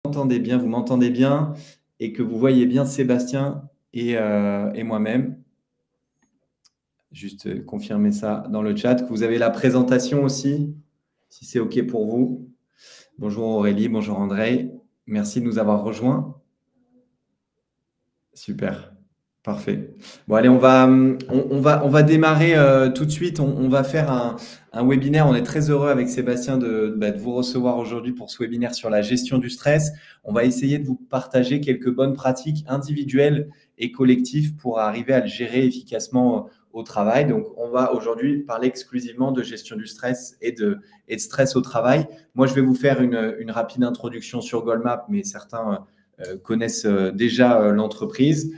vous m'entendez bien et que vous voyez bien Sébastien et moi-même. Juste confirmer ça dans le chat. Que vous avez la présentation aussi, si c'est OK pour vous. Bonjour Aurélie, bonjour André. Merci de nous avoir rejoints. Super, parfait. Bon, allez, on va démarrer tout de suite. On va faire un webinaire. On est très heureux avec Sébastien de vous recevoir aujourd'hui pour ce webinaire sur la gestion du stress. On va essayer de vous partager quelques bonnes pratiques individuelles et collectives pour arriver à le gérer efficacement au travail. Donc, on va aujourd'hui parler exclusivement de gestion du stress et de stress au travail. Moi, je vais vous faire une rapide introduction sur Goldmap, mais certains connaissent déjà l'entreprise.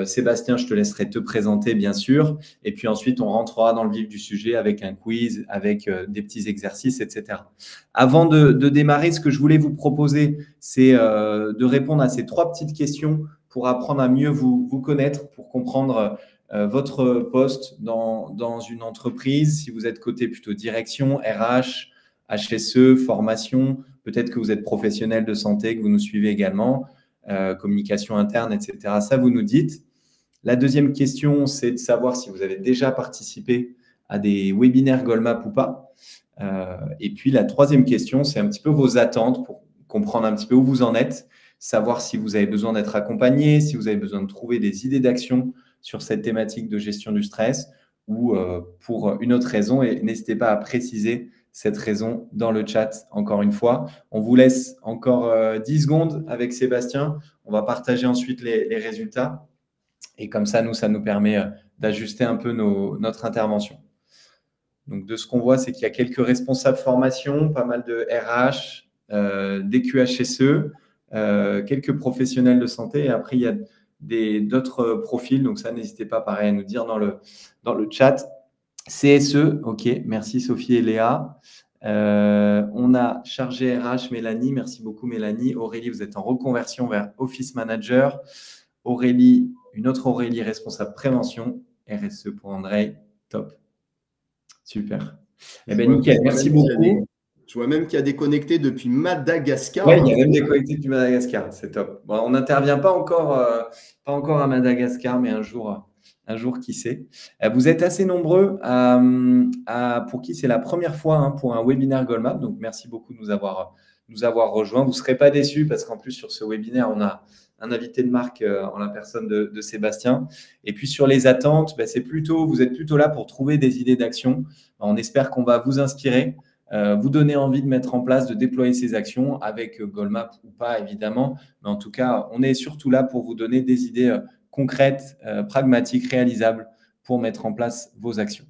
Sébastien, je te laisserai te présenter, bien sûr. Et puis ensuite, on rentrera dans le vif du sujet avec un quiz, avec des petits exercices, etc. Avant de démarrer, ce que je voulais vous proposer, c'est de répondre à ces 3 petites questions pour apprendre à mieux vous connaître, pour comprendre votre poste dans une entreprise. Si vous êtes côté plutôt direction, RH, HSE, formation, peut-être que vous êtes professionnel de santé, que vous nous suivez également, communication interne, etc. Ça, vous nous dites. La deuxième question, c'est de savoir si vous avez déjà participé à des webinaires Goldmap ou pas. Et puis, la troisième question, c'est un petit peu vos attentes pour comprendre un petit peu où vous en êtes, savoir si vous avez besoin d'être accompagné, si vous avez besoin de trouver des idées d'action sur cette thématique de gestion du stress ou pour une autre raison. Et n'hésitez pas à préciser cette raison dans le chat, encore une fois. On vous laisse encore 10 secondes avec Sébastien. On va partager ensuite les résultats. Et comme ça, ça nous permet d'ajuster un peu notre intervention. Donc, de ce qu'on voit, c'est qu'il y a quelques responsables formation, pas mal de RH, des QHSE, quelques professionnels de santé. Et après, il y a d'autres profils. Donc, ça, n'hésitez pas, pareil, à nous dire dans le chat. CSE, OK, merci Sophie et Léa. On a chargé RH, Mélanie, merci beaucoup Mélanie. Aurélie, vous êtes en reconversion vers Office Manager. Aurélie, une autre Aurélie, responsable prévention. RSE pour André, top. Super. Eh bien, nickel, merci beaucoup. Je vois même qu'il y a des connectés depuis Madagascar. Oui, il y a même des connectés depuis Madagascar, c'est top. Bon, on n'intervient pas encore à Madagascar, mais un jour, qui sait. Vous êtes assez nombreux pour qui c'est la première fois pour un webinaire Goldmap. Donc, merci beaucoup de nous avoir rejoints. Vous ne serez pas déçus parce qu'en plus, sur ce webinaire, on a un invité de marque en la personne de Sébastien. Et puis, sur les attentes, vous êtes plutôt là pour trouver des idées d'action. On espère qu'on va vous inspirer, vous donner envie de mettre en place, de déployer ces actions avec Goldmap ou pas, évidemment. Mais en tout cas, on est surtout là pour vous donner des idées concrètes, pragmatiques, réalisables pour mettre en place vos actions.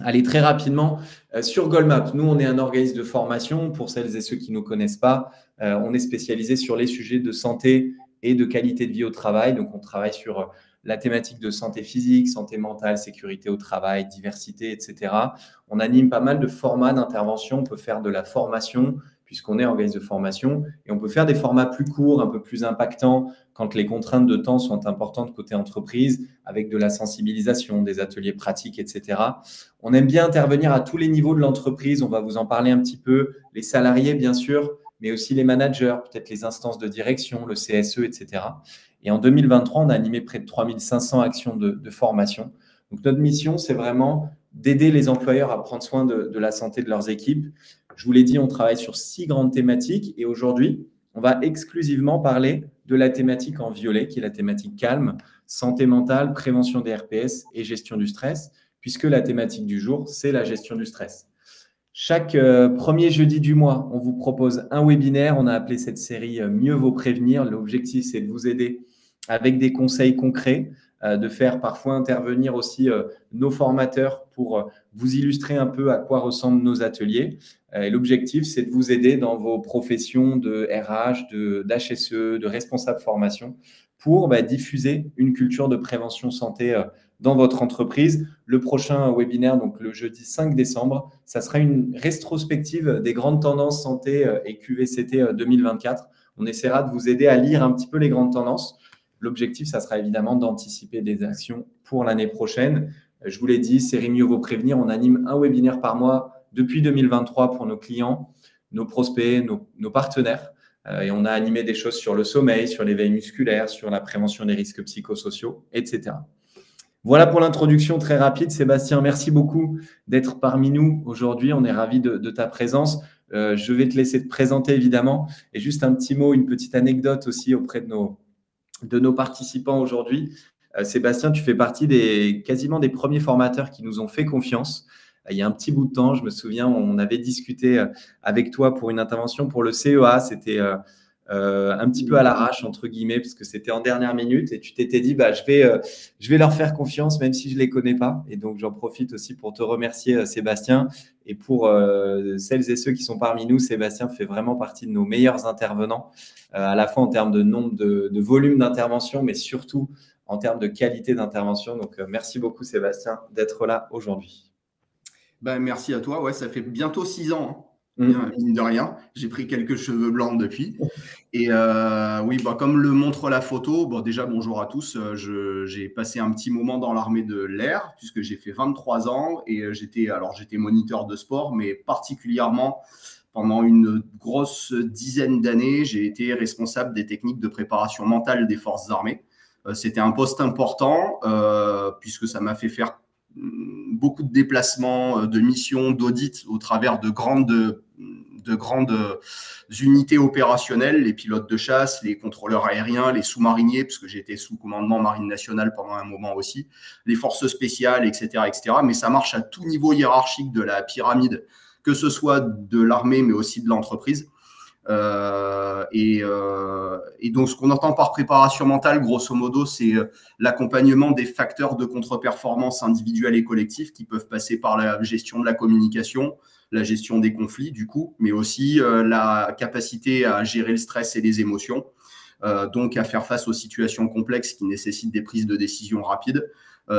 Allez, très rapidement, sur Goldmap, nous, on est un organisme de formation. Pour celles et ceux qui ne nous connaissent pas, on est spécialisé sur les sujets de santé et de qualité de vie au travail. Donc, on travaille sur la thématique de santé physique, santé mentale, sécurité au travail, diversité, etc. On anime pas mal de formats d'intervention. On peut faire de la formation, puisqu'on est organisme de formation, et on peut faire des formats plus courts, un peu plus impactants, quand les contraintes de temps sont importantes côté entreprise, avec de la sensibilisation, des ateliers pratiques, etc. On aime bien intervenir à tous les niveaux de l'entreprise. On va vous en parler un petit peu. Les salariés, bien sûr, mais aussi les managers, peut-être les instances de direction, le CSE, etc. Et en 2023, on a animé près de 3500 actions de formation. Donc, notre mission, c'est vraiment d'aider les employeurs à prendre soin de la santé de leurs équipes. Je vous l'ai dit, on travaille sur 6 grandes thématiques et aujourd'hui, on va exclusivement parler de la thématique en violet, qui est la thématique calme, santé mentale, prévention des RPS et gestion du stress, puisque la thématique du jour, c'est la gestion du stress. Chaque premier jeudi du mois, on vous propose un webinaire. On a appelé cette série « Mieux vaut prévenir ». L'objectif, c'est de vous aider avec des conseils concrets, de faire parfois intervenir aussi nos formateurs pour vous illustrer un peu à quoi ressemblent nos ateliers. Et l'objectif, c'est de vous aider dans vos professions de RH, d'HSE, de responsable formation pour diffuser une culture de prévention santé dans votre entreprise. Le prochain webinaire, donc le jeudi 5 décembre, ça sera une rétrospective des grandes tendances santé et QVCT 2024. On essaiera de vous aider à lire un petit peu les grandes tendances. L'objectif, ça sera évidemment d'anticiper des actions pour l'année prochaine. Je vous l'ai dit, série Mieux vaut prévenir. On anime un webinaire par mois depuis 2023 pour nos clients, nos prospects, nos partenaires. Et on a animé des choses sur le sommeil, sur l'éveil musculaire, sur la prévention des risques psychosociaux, etc. Voilà pour l'introduction très rapide. Sébastien, merci beaucoup d'être parmi nous aujourd'hui. On est ravis de ta présence. Je vais te laisser te présenter évidemment. Et juste un petit mot, une petite anecdote aussi auprès de nos participants aujourd'hui. Sébastien, tu fais partie quasiment des premiers formateurs qui nous ont fait confiance. Il y a un petit bout de temps, je me souviens, on avait discuté avec toi pour une intervention pour le CEA. C'était un petit peu à l'arrache, entre guillemets, parce que c'était en dernière minute. Et tu t'étais dit, bah, je vais leur faire confiance, même si je ne les connais pas. Et donc, j'en profite aussi pour te remercier, Sébastien. Et pour celles et ceux qui sont parmi nous, Sébastien fait vraiment partie de nos meilleurs intervenants, à la fois en termes de nombre de volume d'intervention, mais surtout en termes de qualité d'intervention. Donc, merci beaucoup, Sébastien, d'être là aujourd'hui. Ben, merci à toi. Ouais, ça fait bientôt 6 ans, hein. Mine de rien. J'ai pris quelques cheveux blancs depuis. Et oui, bah, comme le montre la photo, bon, déjà, bonjour à tous. J'ai passé un petit moment dans l'armée de l'air, puisque j'ai fait 23 ans. Et j'étais moniteur de sport, mais particulièrement pendant une grosse dizaine d'années, j'ai été responsable des techniques de préparation mentale des forces armées. C'était un poste important, puisque ça m'a fait faire beaucoup de déplacements, de missions, d'audits au travers de grandes unités opérationnelles, les pilotes de chasse, les contrôleurs aériens, les sous-mariniers, puisque j'étais sous commandement Marine nationale pendant un moment aussi, les forces spéciales, etc., etc. Mais ça marche à tout niveau hiérarchique de la pyramide, que ce soit de l'armée, mais aussi de l'entreprise. Et donc, ce qu'on entend par préparation mentale, grosso modo, c'est l'accompagnement des facteurs de contre-performance individuels et collectifs qui peuvent passer par la gestion de la communication, la gestion des conflits, du coup, mais aussi la capacité à gérer le stress et les émotions, donc à faire face aux situations complexes qui nécessitent des prises de décision rapides.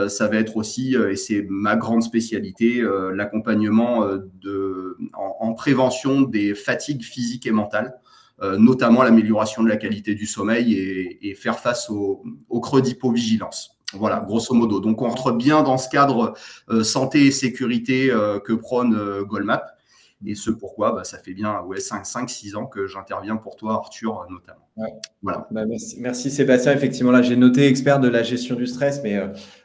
Ça va être aussi, et c'est ma grande spécialité, l'accompagnement en prévention des fatigues physiques et mentales, notamment l'amélioration de la qualité du sommeil et faire face au creux d'hypovigilance. Voilà, grosso modo. Donc, on rentre bien dans ce cadre santé et sécurité que prône Goldmap. Et ce pourquoi, bah, ça fait bien 5-6 ans que j'interviens pour toi, Arthur, notamment. Ouais. Voilà. Bah, merci Sébastien. Effectivement, là, j'ai noté expert de la gestion du stress, mais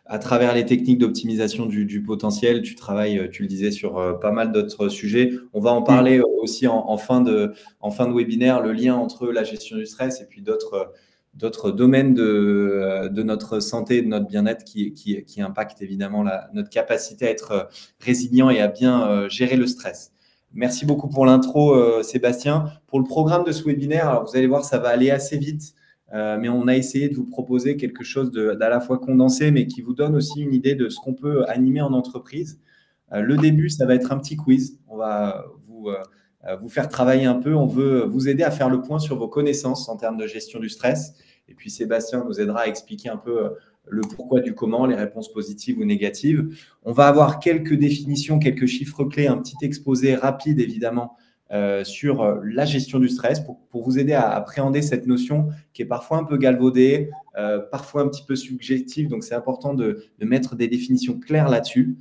à travers les techniques d'optimisation du potentiel, tu travailles, tu le disais, sur pas mal d'autres sujets. On va en parler aussi en fin de webinaire, le lien entre la gestion du stress et puis d'autres domaines de notre santé, de notre bien-être qui impactent évidemment notre capacité à être résilient et à bien gérer le stress. Merci beaucoup pour l'intro, Sébastien. Pour le programme de ce webinaire, alors vous allez voir, ça va aller assez vite, mais on a essayé de vous proposer quelque chose d'à la fois condensé, mais qui vous donne aussi une idée de ce qu'on peut animer en entreprise. Le début, ça va être un petit quiz. On va vous faire travailler un peu. On veut vous aider à faire le point sur vos connaissances en termes de gestion du stress. Et puis, Sébastien nous aidera à expliquer un peu le pourquoi du comment, les réponses positives ou négatives. On va avoir quelques définitions, quelques chiffres clés, un petit exposé rapide, évidemment, sur la gestion du stress pour vous aider à appréhender cette notion qui est parfois un peu galvaudée, parfois un petit peu subjective. Donc, c'est important de mettre des définitions claires là-dessus.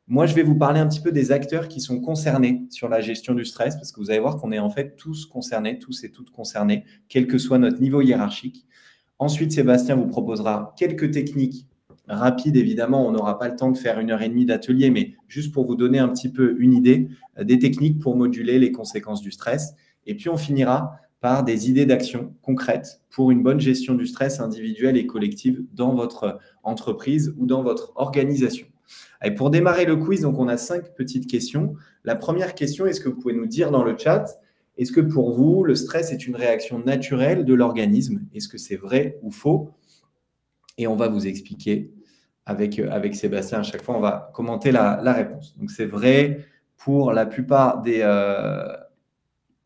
Moi, je vais vous parler un petit peu des acteurs qui sont concernés sur la gestion du stress, parce que vous allez voir qu'on est en fait tous concernés, tous et toutes concernés, quel que soit notre niveau hiérarchique. Ensuite, Sébastien vous proposera quelques techniques rapides. Évidemment, on n'aura pas le temps de faire 1h30 d'atelier, mais juste pour vous donner un petit peu une idée des techniques pour moduler les conséquences du stress. Et puis, on finira par des idées d'action concrètes pour une bonne gestion du stress individuel et collective dans votre entreprise ou dans votre organisation. Et pour démarrer le quiz, donc on a 5 petites questions. La première question, est-ce que vous pouvez nous dire dans le chat, est-ce que pour vous, le stress est une réaction naturelle de l'organisme? Est-ce que c'est vrai ou faux? Et on va vous expliquer avec Sébastien. À chaque fois, on va commenter la réponse. Donc, c'est vrai pour la plupart des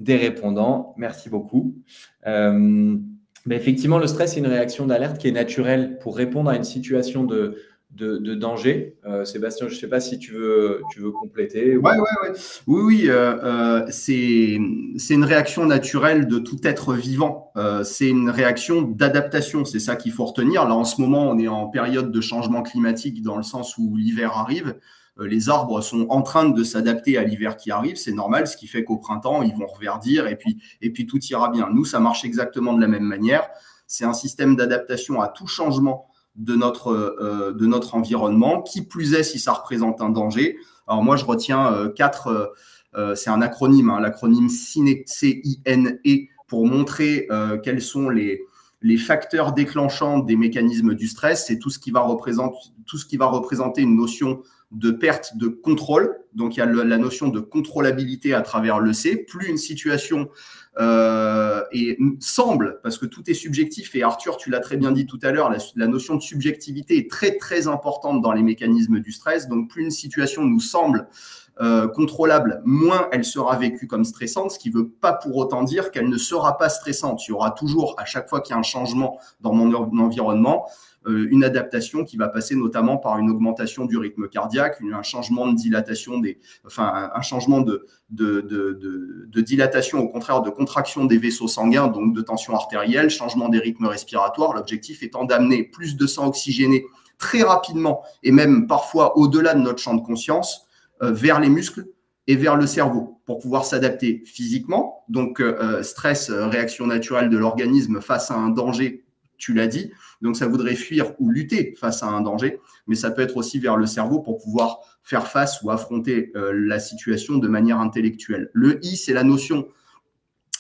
répondants. Merci beaucoup. Mais effectivement, le stress est une réaction d'alerte qui est naturelle pour répondre à une situation de danger. Sébastien, je ne sais pas si tu veux compléter. Ouais. Oui, c'est une réaction naturelle de tout être vivant. C'est une réaction d'adaptation, c'est ça qu'il faut retenir. Là, en ce moment, on est en période de changement climatique dans le sens où l'hiver arrive. les arbres sont en train de s'adapter à l'hiver qui arrive, c'est normal, ce qui fait qu'au printemps, ils vont reverdir et puis tout ira bien. Nous, ça marche exactement de la même manière. C'est un système d'adaptation à tout changement de notre environnement, qui plus est si ça représente un danger. Alors moi, je retiens c'est un acronyme, hein, l'acronyme CINE, C-I-N-E, pour montrer quels sont les facteurs déclenchants des mécanismes du stress. C'est tout ce qui va représenter une notion de perte de contrôle. Donc, il y a la notion de contrôlabilité à travers le C. Plus une situation semble, parce que tout est subjectif, et Arthur, tu l'as très bien dit tout à l'heure, la notion de subjectivité est très, très importante dans les mécanismes du stress. Donc, plus une situation nous semble contrôlable, moins elle sera vécue comme stressante, ce qui ne veut pas pour autant dire qu'elle ne sera pas stressante. Il y aura toujours, à chaque fois qu'il y a un changement dans mon environnement, une adaptation qui va passer notamment par une augmentation du rythme cardiaque, un changement de dilatation, un changement de dilatation, au contraire de contraction des vaisseaux sanguins, donc de tension artérielle, changement des rythmes respiratoires, l'objectif étant d'amener plus de sang oxygéné très rapidement et même parfois au-delà de notre champ de conscience vers les muscles et vers le cerveau pour pouvoir s'adapter physiquement. Donc, stress, réaction naturelle de l'organisme face à un danger, tu l'as dit. Donc, ça voudrait fuir ou lutter face à un danger, mais ça peut être aussi vers le cerveau pour pouvoir faire face ou affronter la situation de manière intellectuelle. Le I, c'est la notion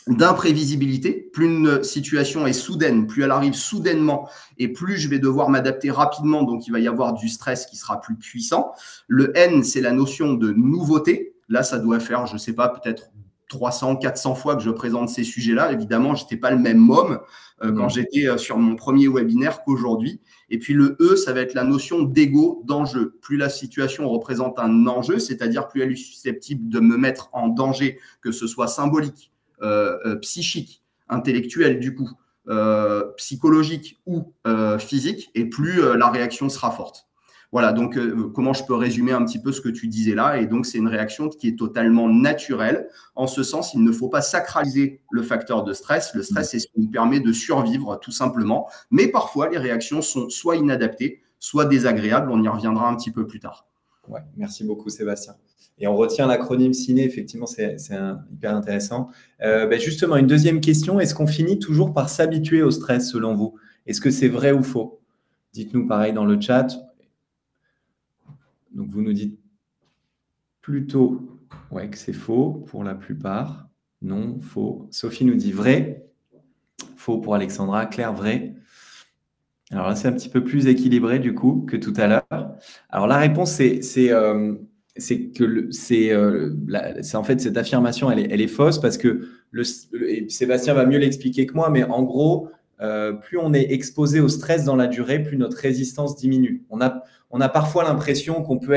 d'imprévisibilité. Plus une situation est soudaine, plus elle arrive soudainement et plus je vais devoir m'adapter rapidement, donc il va y avoir du stress qui sera plus puissant. Le N, c'est la notion de nouveauté. Là, ça doit faire, je ne sais pas, peut-être 300, 400 fois que je présente ces sujets-là. Évidemment, je n'étais pas le même môme quand j'étais sur mon premier webinaire qu'aujourd'hui. Et puis le E, ça va être la notion d'ego, d'enjeu. Plus la situation représente un enjeu, c'est-à-dire plus elle est susceptible de me mettre en danger, que ce soit symbolique, psychique, intellectuel du coup, psychologique ou physique, et plus la réaction sera forte. Voilà, donc comment je peux résumer un petit peu ce que tu disais là? Et donc, c'est une réaction qui est totalement naturelle. En ce sens, il ne faut pas sacraliser le facteur de stress. Le stress, c'est ce qui nous permet de survivre tout simplement. Mais parfois, les réactions sont soit inadaptées, soit désagréables. On y reviendra un petit peu plus tard. Ouais, merci beaucoup, Sébastien. Et on retient l'acronyme CINE, effectivement, c'est hyper intéressant. Justement, une deuxième question, est-ce qu'on finit toujours par s'habituer au stress selon vous? Est-ce que c'est vrai ou faux? Dites-nous pareil dans le chat. Donc, vous nous dites plutôt que c'est faux pour la plupart. Non, faux. Sophie nous dit vrai. Faux pour Alexandra. Claire, vrai. Alors là, c'est un petit peu plus équilibré du coup que tout à l'heure. Alors la réponse, c'est en fait cette affirmation, elle est fausse parce que et Sébastien va mieux l'expliquer que moi, mais en gros, plus on est exposé au stress dans la durée, plus notre résistance diminue. On a parfois l'impression qu'on peut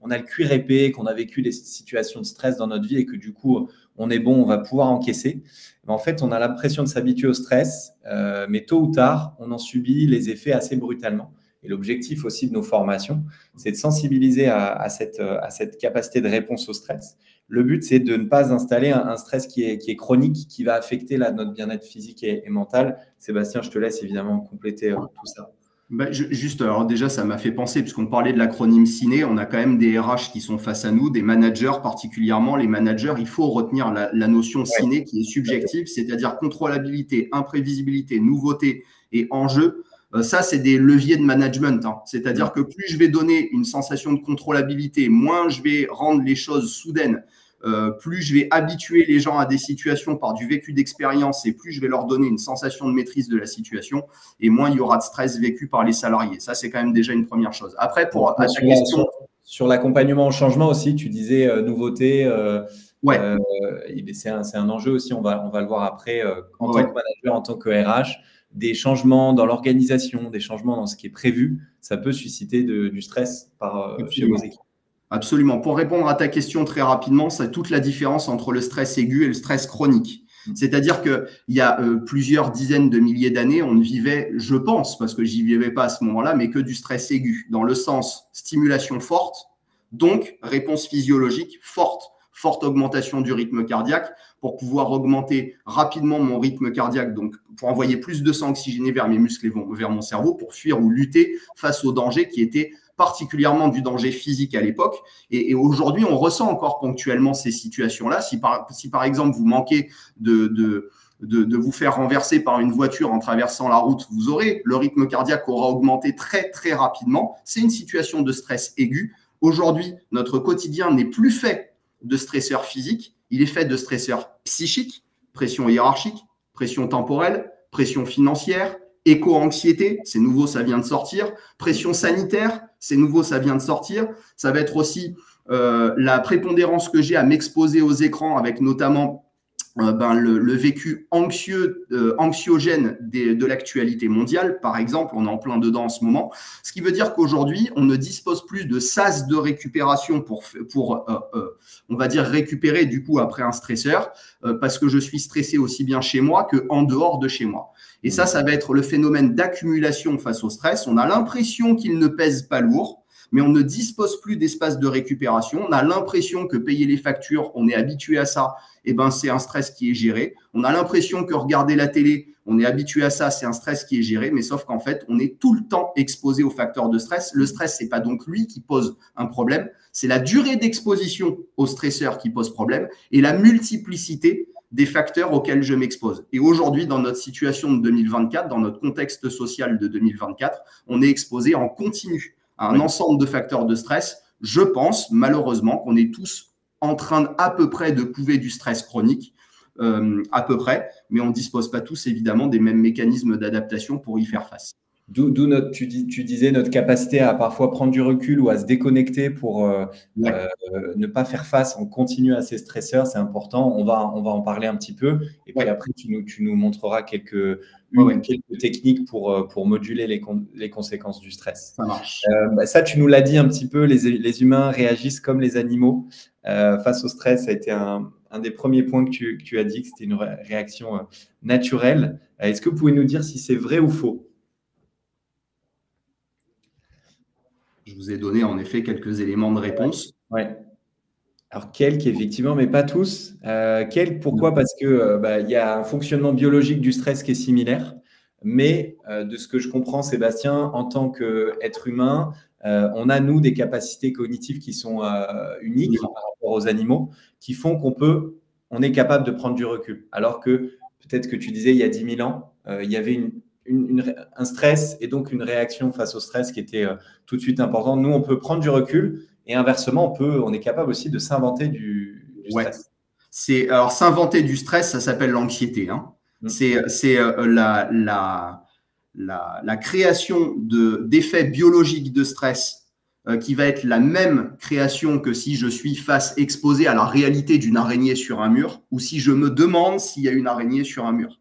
on a le cuir épais, qu'on a vécu des situations de stress dans notre vie et que du coup, on est bon, on va pouvoir encaisser. Mais en fait, on a l'impression de s'habituer au stress, mais tôt ou tard, on en subit les effets assez brutalement. Et l'objectif aussi de nos formations, c'est de sensibiliser à cette capacité de réponse au stress. Le but, c'est de ne pas installer un stress qui est chronique, qui va affecter notre bien-être physique et mental. Sébastien, je te laisse évidemment compléter tout ça. Juste, alors déjà, ça m'a fait penser, puisqu'on parlait de l'acronyme CINE, on a quand même des RH qui sont face à nous, des managers particulièrement. Les managers, il faut retenir la notion CINE qui est subjective, c'est-à-dire contrôlabilité, imprévisibilité, nouveauté et enjeu. Ça, c'est des leviers de management. C'est-à-dire que plus je vais donner une sensation de contrôlabilité, moins je vais rendre les choses soudaines, plus je vais habituer les gens à des situations par du vécu d'expérience et plus je vais leur donner une sensation de maîtrise de la situation et moins il y aura de stress vécu par les salariés. Ça, c'est quand même déjà une première chose. Après, pour ta question… Sur l'accompagnement au changement aussi, tu disais nouveauté. C'est un enjeu aussi, on va le voir après, en tant que manager, en tant que RH. Des changements dans l'organisation, des changements dans ce qui est prévu, ça peut susciter du stress chez vos équipes. Absolument. Pour répondre à ta question très rapidement, c'est toute la différence entre le stress aigu et le stress chronique. C'est-à-dire qu'il y a plusieurs dizaines de milliers d'années, on ne vivait, je pense, parce que j'y vivais pas à ce moment-là, mais que du stress aigu, dans le sens stimulation forte, donc réponse physiologique forte. forte augmentation du rythme cardiaque pour pouvoir augmenter rapidement mon rythme cardiaque, donc pour envoyer plus de sang oxygéné vers mes muscles et vers mon cerveau pour fuir ou lutter face au danger qui était particulièrement du danger physique à l'époque. Et aujourd'hui, on ressent encore ponctuellement ces situations-là. Si par exemple, vous manquez de vous faire renverser par une voiture en traversant la route, le rythme cardiaque aura augmenté très, très rapidement. C'est une situation de stress aigu. Aujourd'hui, notre quotidien n'est plus fait de stresseurs physiques, il est fait de stresseurs psychiques, pression hiérarchique, pression temporelle, pression financière, éco-anxiété, c'est nouveau, ça vient de sortir, pression sanitaire, c'est nouveau, ça vient de sortir. Ça va être aussi la prépondérance que j'ai à m'exposer aux écrans avec notamment le vécu anxiogène de l'actualité mondiale, par exemple, on est en plein dedans en ce moment, ce qui veut dire qu'aujourd'hui, on ne dispose plus de sas de récupération pour on va dire, récupérer du coup après un stresseur, parce que je suis stressé aussi bien chez moi qu'en dehors de chez moi. Et ça va être le phénomène d'accumulation face au stress. On a l'impression qu'il ne pèse pas lourd, mais on ne dispose plus d'espace de récupération. On a l'impression que payer les factures, on est habitué à ça, et ben c'est un stress qui est géré. On a l'impression que regarder la télé, on est habitué à ça, c'est un stress qui est géré, mais sauf qu'en fait, on est tout le temps exposé aux facteurs de stress. Le stress, c'est pas donc lui qui pose un problème, c'est la durée d'exposition aux stresseurs qui pose problème et la multiplicité des facteurs auxquels je m'expose. Et aujourd'hui, dans notre situation de 2024, dans notre contexte social de 2024, on est exposé en continu à un ensemble de facteurs de stress. Je pense malheureusement qu'on est tous en train à peu près de couver du stress chronique, à peu près, mais on ne dispose pas tous évidemment des mêmes mécanismes d'adaptation pour y faire face. D'où tu disais notre capacité à parfois prendre du recul ou à se déconnecter pour ne pas faire face. On continue à ces stresseurs, c'est important. On va en parler un petit peu. Et puis après, tu nous montreras quelques techniques pour moduler les conséquences du stress. Ça marche. Ça, tu nous l'as dit un petit peu, les humains réagissent comme les animaux face au stress. Ça a été un des premiers points que tu as dit, que c'était une réaction naturelle. Est-ce que vous pouvez nous dire si c'est vrai ou faux? Je vous ai donné en effet quelques éléments de réponse. Ouais. Alors, quelques, effectivement, mais pas tous. Pourquoi? Parce que y a un fonctionnement biologique du stress qui est similaire. Mais de ce que je comprends, Sébastien, en tant qu'être humain, on a, nous, des capacités cognitives qui sont uniques par rapport aux animaux, qui font on est capable de prendre du recul. Alors que, peut-être que tu disais, il y a 10 000 ans, il y avait un stress et donc une réaction face au stress qui était tout de suite importante. Nous, on peut prendre du recul et inversement, on est capable aussi de s'inventer du stress. Alors, s'inventer du stress, ça s'appelle l'anxiété. Hein. C'est la création d'effets biologiques de stress qui va être la même création que si je suis exposé à la réalité d'une araignée sur un mur ou si je me demande s'il y a une araignée sur un mur.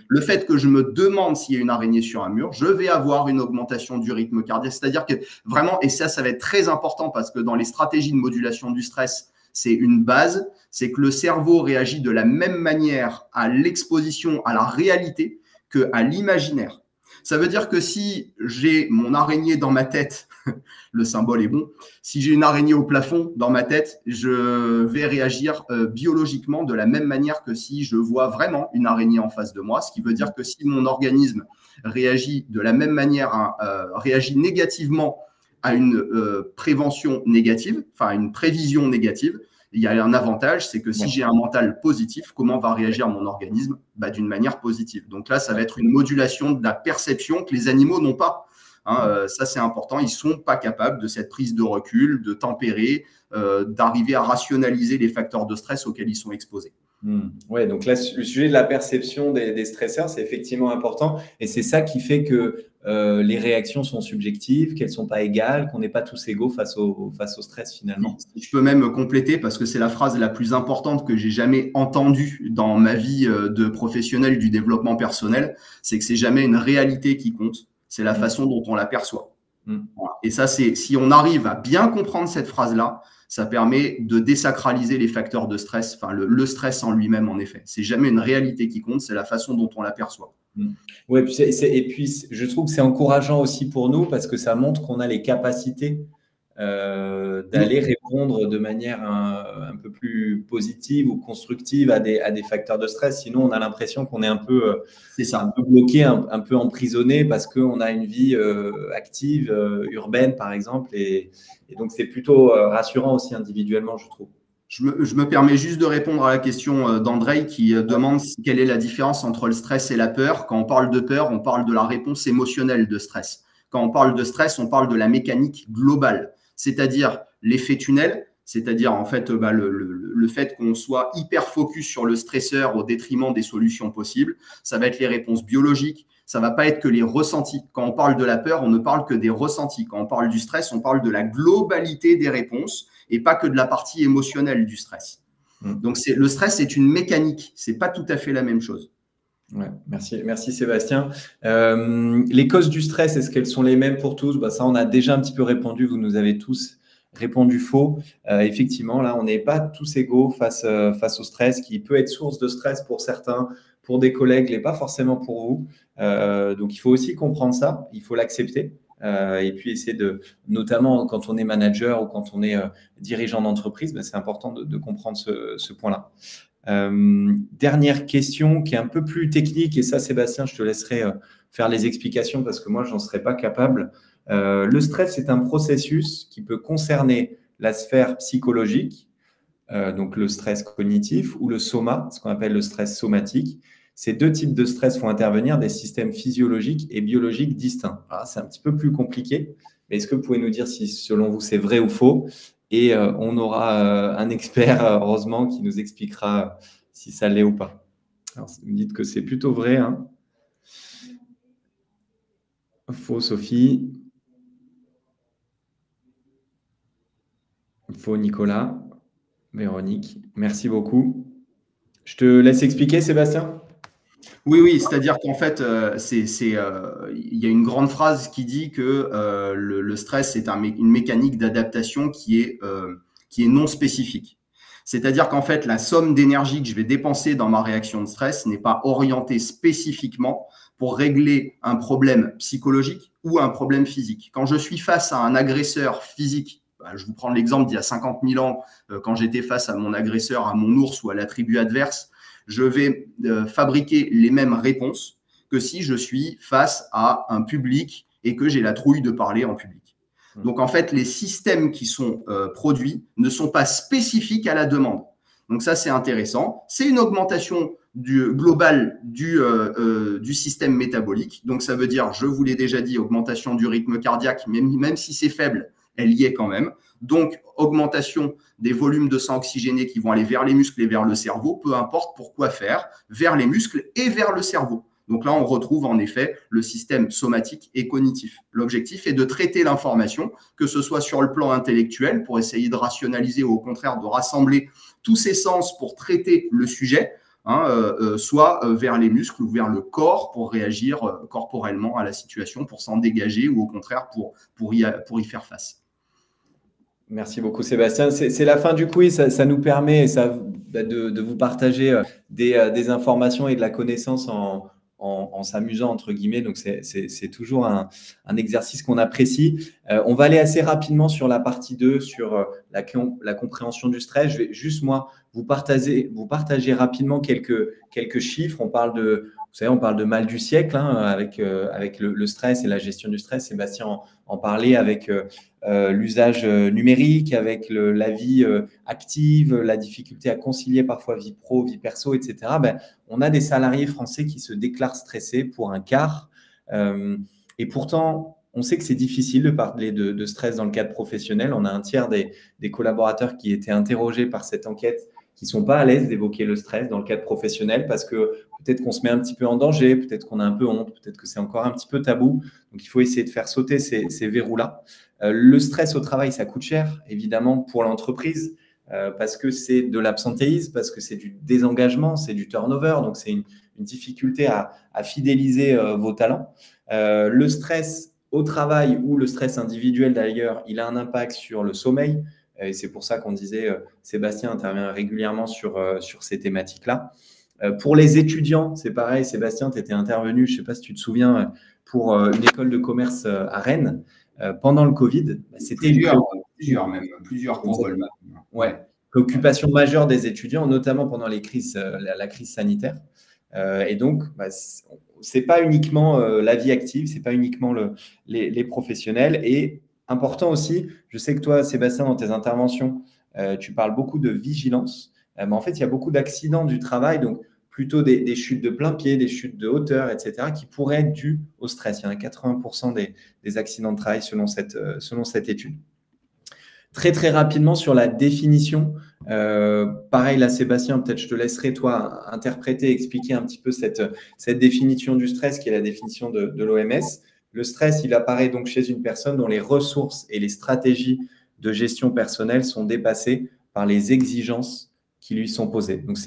Le fait que je me demande s'il y a une araignée sur un mur, je vais avoir une augmentation du rythme cardiaque. C'est-à-dire que vraiment, et ça va être très important parce que dans les stratégies de modulation du stress, c'est une base, c'est que le cerveau réagit de la même manière à l'exposition à la réalité qu'à l'imaginaire. Ça veut dire que si j'ai mon araignée dans ma tête, le symbole est bon, si j'ai une araignée au plafond dans ma tête, je vais réagir biologiquement de la même manière que si je vois vraiment une araignée en face de moi, ce qui veut dire que si mon organisme réagit de la même manière, réagit négativement à une prévention négative, enfin une prévision négative, il y a un avantage, c'est que si j'ai un mental positif, comment va réagir mon organisme? D'une manière positive. Donc là, ça va être une modulation de la perception que les animaux n'ont pas. Ça, c'est important. Ils ne sont pas capables de cette prise de recul, de tempérer, d'arriver à rationaliser les facteurs de stress auxquels ils sont exposés. Oui, donc là, le sujet de la perception des stresseurs, c'est effectivement important. Et c'est ça qui fait que les réactions sont subjectives, qu'elles ne sont pas égales, qu'on n'est pas tous égaux face au stress finalement. Je peux même compléter parce que c'est la phrase la plus importante que j'ai jamais entendue dans ma vie de professionnel du développement personnel, c'est que c'est jamais une réalité qui compte, c'est la façon dont on l'aperçoit. Voilà. Et ça, si on arrive à bien comprendre cette phrase-là, ça permet de désacraliser les facteurs de stress, enfin le stress en lui-même en effet. C'est jamais une réalité qui compte, c'est la façon dont on l'aperçoit. Oui, et puis je trouve que c'est encourageant aussi pour nous parce que ça montre qu'on a les capacités d'aller répondre de manière un peu plus positive ou constructive à des facteurs de stress. Sinon, on a l'impression qu'on est un peu C'est ça. bloqué, un peu emprisonné parce qu'on a une vie active, urbaine, par exemple. Et donc, c'est plutôt rassurant aussi individuellement, je trouve. Je me permets juste de répondre à la question d'André qui demande quelle est la différence entre le stress et la peur. Quand on parle de peur, on parle de la réponse émotionnelle de stress. Quand on parle de stress, on parle de la mécanique globale, c'est-à-dire l'effet tunnel, c'est-à-dire en fait le fait qu'on soit hyper focus sur le stresseur au détriment des solutions possibles. Ça va être les réponses biologiques, ça va pas être que les ressentis. Quand on parle de la peur, on ne parle que des ressentis. Quand on parle du stress, on parle de la globalité des réponses et pas que de la partie émotionnelle du stress. Donc, le stress, c'est une mécanique. Ce n'est pas tout à fait la même chose. Ouais, merci Sébastien. Les causes du stress, est-ce qu'elles sont les mêmes pour tous? Ça, on a déjà un petit peu répondu. Vous nous avez tous répondu faux. Effectivement, là, on n'est pas tous égaux face au stress, qui peut être source de stress pour certains, pour des collègues, mais pas forcément pour vous. Donc, il faut aussi comprendre ça. Il faut l'accepter. Et puis essayer notamment quand on est manager ou quand on est dirigeant d'entreprise, c'est important de comprendre ce point-là. Dernière question qui est un peu plus technique, et ça, Sébastien, je te laisserai faire les explications parce que moi, je n'en serais pas capable. Le stress, c'est un processus qui peut concerner la sphère psychologique, donc le stress cognitif, ou le soma, ce qu'on appelle le stress somatique. Ces deux types de stress font intervenir des systèmes physiologiques et biologiques distincts. C'est un petit peu plus compliqué, mais est-ce que vous pouvez nous dire si, selon vous, c'est vrai ou faux? Et on aura un expert, heureusement, qui nous expliquera si ça l'est ou pas. Alors, vous me dites que c'est plutôt vrai. Hein. Faux, Sophie. Faux, Nicolas. Véronique, merci beaucoup. Je te laisse expliquer, Sébastien? Oui, c'est-à-dire qu'en fait, il y a une grande phrase qui dit que le stress, c'est une mécanique d'adaptation qui est non spécifique. C'est-à-dire qu'en fait, la somme d'énergie que je vais dépenser dans ma réaction de stress n'est pas orientée spécifiquement pour régler un problème psychologique ou un problème physique. Quand je suis face à un agresseur physique, je vous prends l'exemple d'il y a 50 000 ans, quand j'étais face à mon agresseur, à mon ours ou à la tribu adverse, je vais fabriquer les mêmes réponses que si je suis face à un public et que j'ai la trouille de parler en public. Donc, en fait, les systèmes qui sont produits ne sont pas spécifiques à la demande. Donc, ça, c'est intéressant. C'est une augmentation globale du système métabolique. Donc, ça veut dire, je vous l'ai déjà dit, augmentation du rythme cardiaque, même si c'est faible, elle y est quand même. Donc, augmentation des volumes de sang oxygéné qui vont aller vers les muscles et vers le cerveau, peu importe pourquoi faire, vers les muscles et vers le cerveau. Donc là, on retrouve en effet le système somatique et cognitif. L'objectif est de traiter l'information, que ce soit sur le plan intellectuel, pour essayer de rationaliser ou au contraire de rassembler tous ces sens pour traiter le sujet, soit vers les muscles ou vers le corps pour réagir corporellement à la situation, pour s'en dégager ou au contraire pour y faire face. Merci beaucoup, Sébastien. C'est la fin du quiz. Ça nous permet de vous partager des informations et de la connaissance en s'amusant, entre guillemets. Donc, c'est toujours un exercice qu'on apprécie. On va aller assez rapidement sur la partie 2, sur la compréhension du stress. Je vais juste, moi, vous partager rapidement quelques chiffres. On parle de mal du siècle avec le stress et la gestion du stress. Sébastien en parlait avec l'usage numérique, avec la vie active, la difficulté à concilier parfois vie pro, vie perso, etc. On a des salariés français qui se déclarent stressés pour un quart. Et pourtant, on sait que c'est difficile de parler de stress dans le cadre professionnel. On a un tiers des collaborateurs qui étaient interrogés par cette enquête qui ne sont pas à l'aise d'évoquer le stress dans le cadre professionnel parce que peut-être qu'on se met un petit peu en danger, peut-être qu'on a un peu honte, peut-être que c'est encore un petit peu tabou. Donc, il faut essayer de faire sauter ces verrous-là. Le stress au travail, ça coûte cher, évidemment, pour l'entreprise parce que c'est de l'absentéisme, parce que c'est du désengagement, c'est du turnover. Donc, c'est une difficulté à fidéliser vos talents. Le stress au travail ou le stress individuel, d'ailleurs, il a un impact sur le sommeil. Et c'est pour ça qu'on disait, Sébastien intervient régulièrement sur ces thématiques-là. Pour les étudiants, c'est pareil. Sébastien, tu étais intervenu, je ne sais pas si tu te souviens, pour une école de commerce à Rennes. pendant le Covid, c'était plusieurs pour Goldman. Ouais, préoccupation majeure des étudiants, notamment pendant la crise sanitaire. Et donc, c'est pas uniquement la vie active, c'est pas uniquement les professionnels. Et important aussi, je sais que toi, Sébastien, dans tes interventions, tu parles beaucoup de vigilance. Mais en fait, il y a beaucoup d'accidents du travail, donc plutôt des chutes de plein pied, des chutes de hauteur, etc., qui pourraient être dues au stress. Il y en a 80% des accidents de travail selon cette étude. Très, très rapidement sur la définition. Pareil, là, Sébastien, peut-être je te laisserai, toi, interpréter, expliquer un petit peu cette définition du stress, qui est la définition de l'OMS. Le stress, il apparaît donc chez une personne dont les ressources et les stratégies de gestion personnelle sont dépassées par les exigences qui lui sont posées. Donc,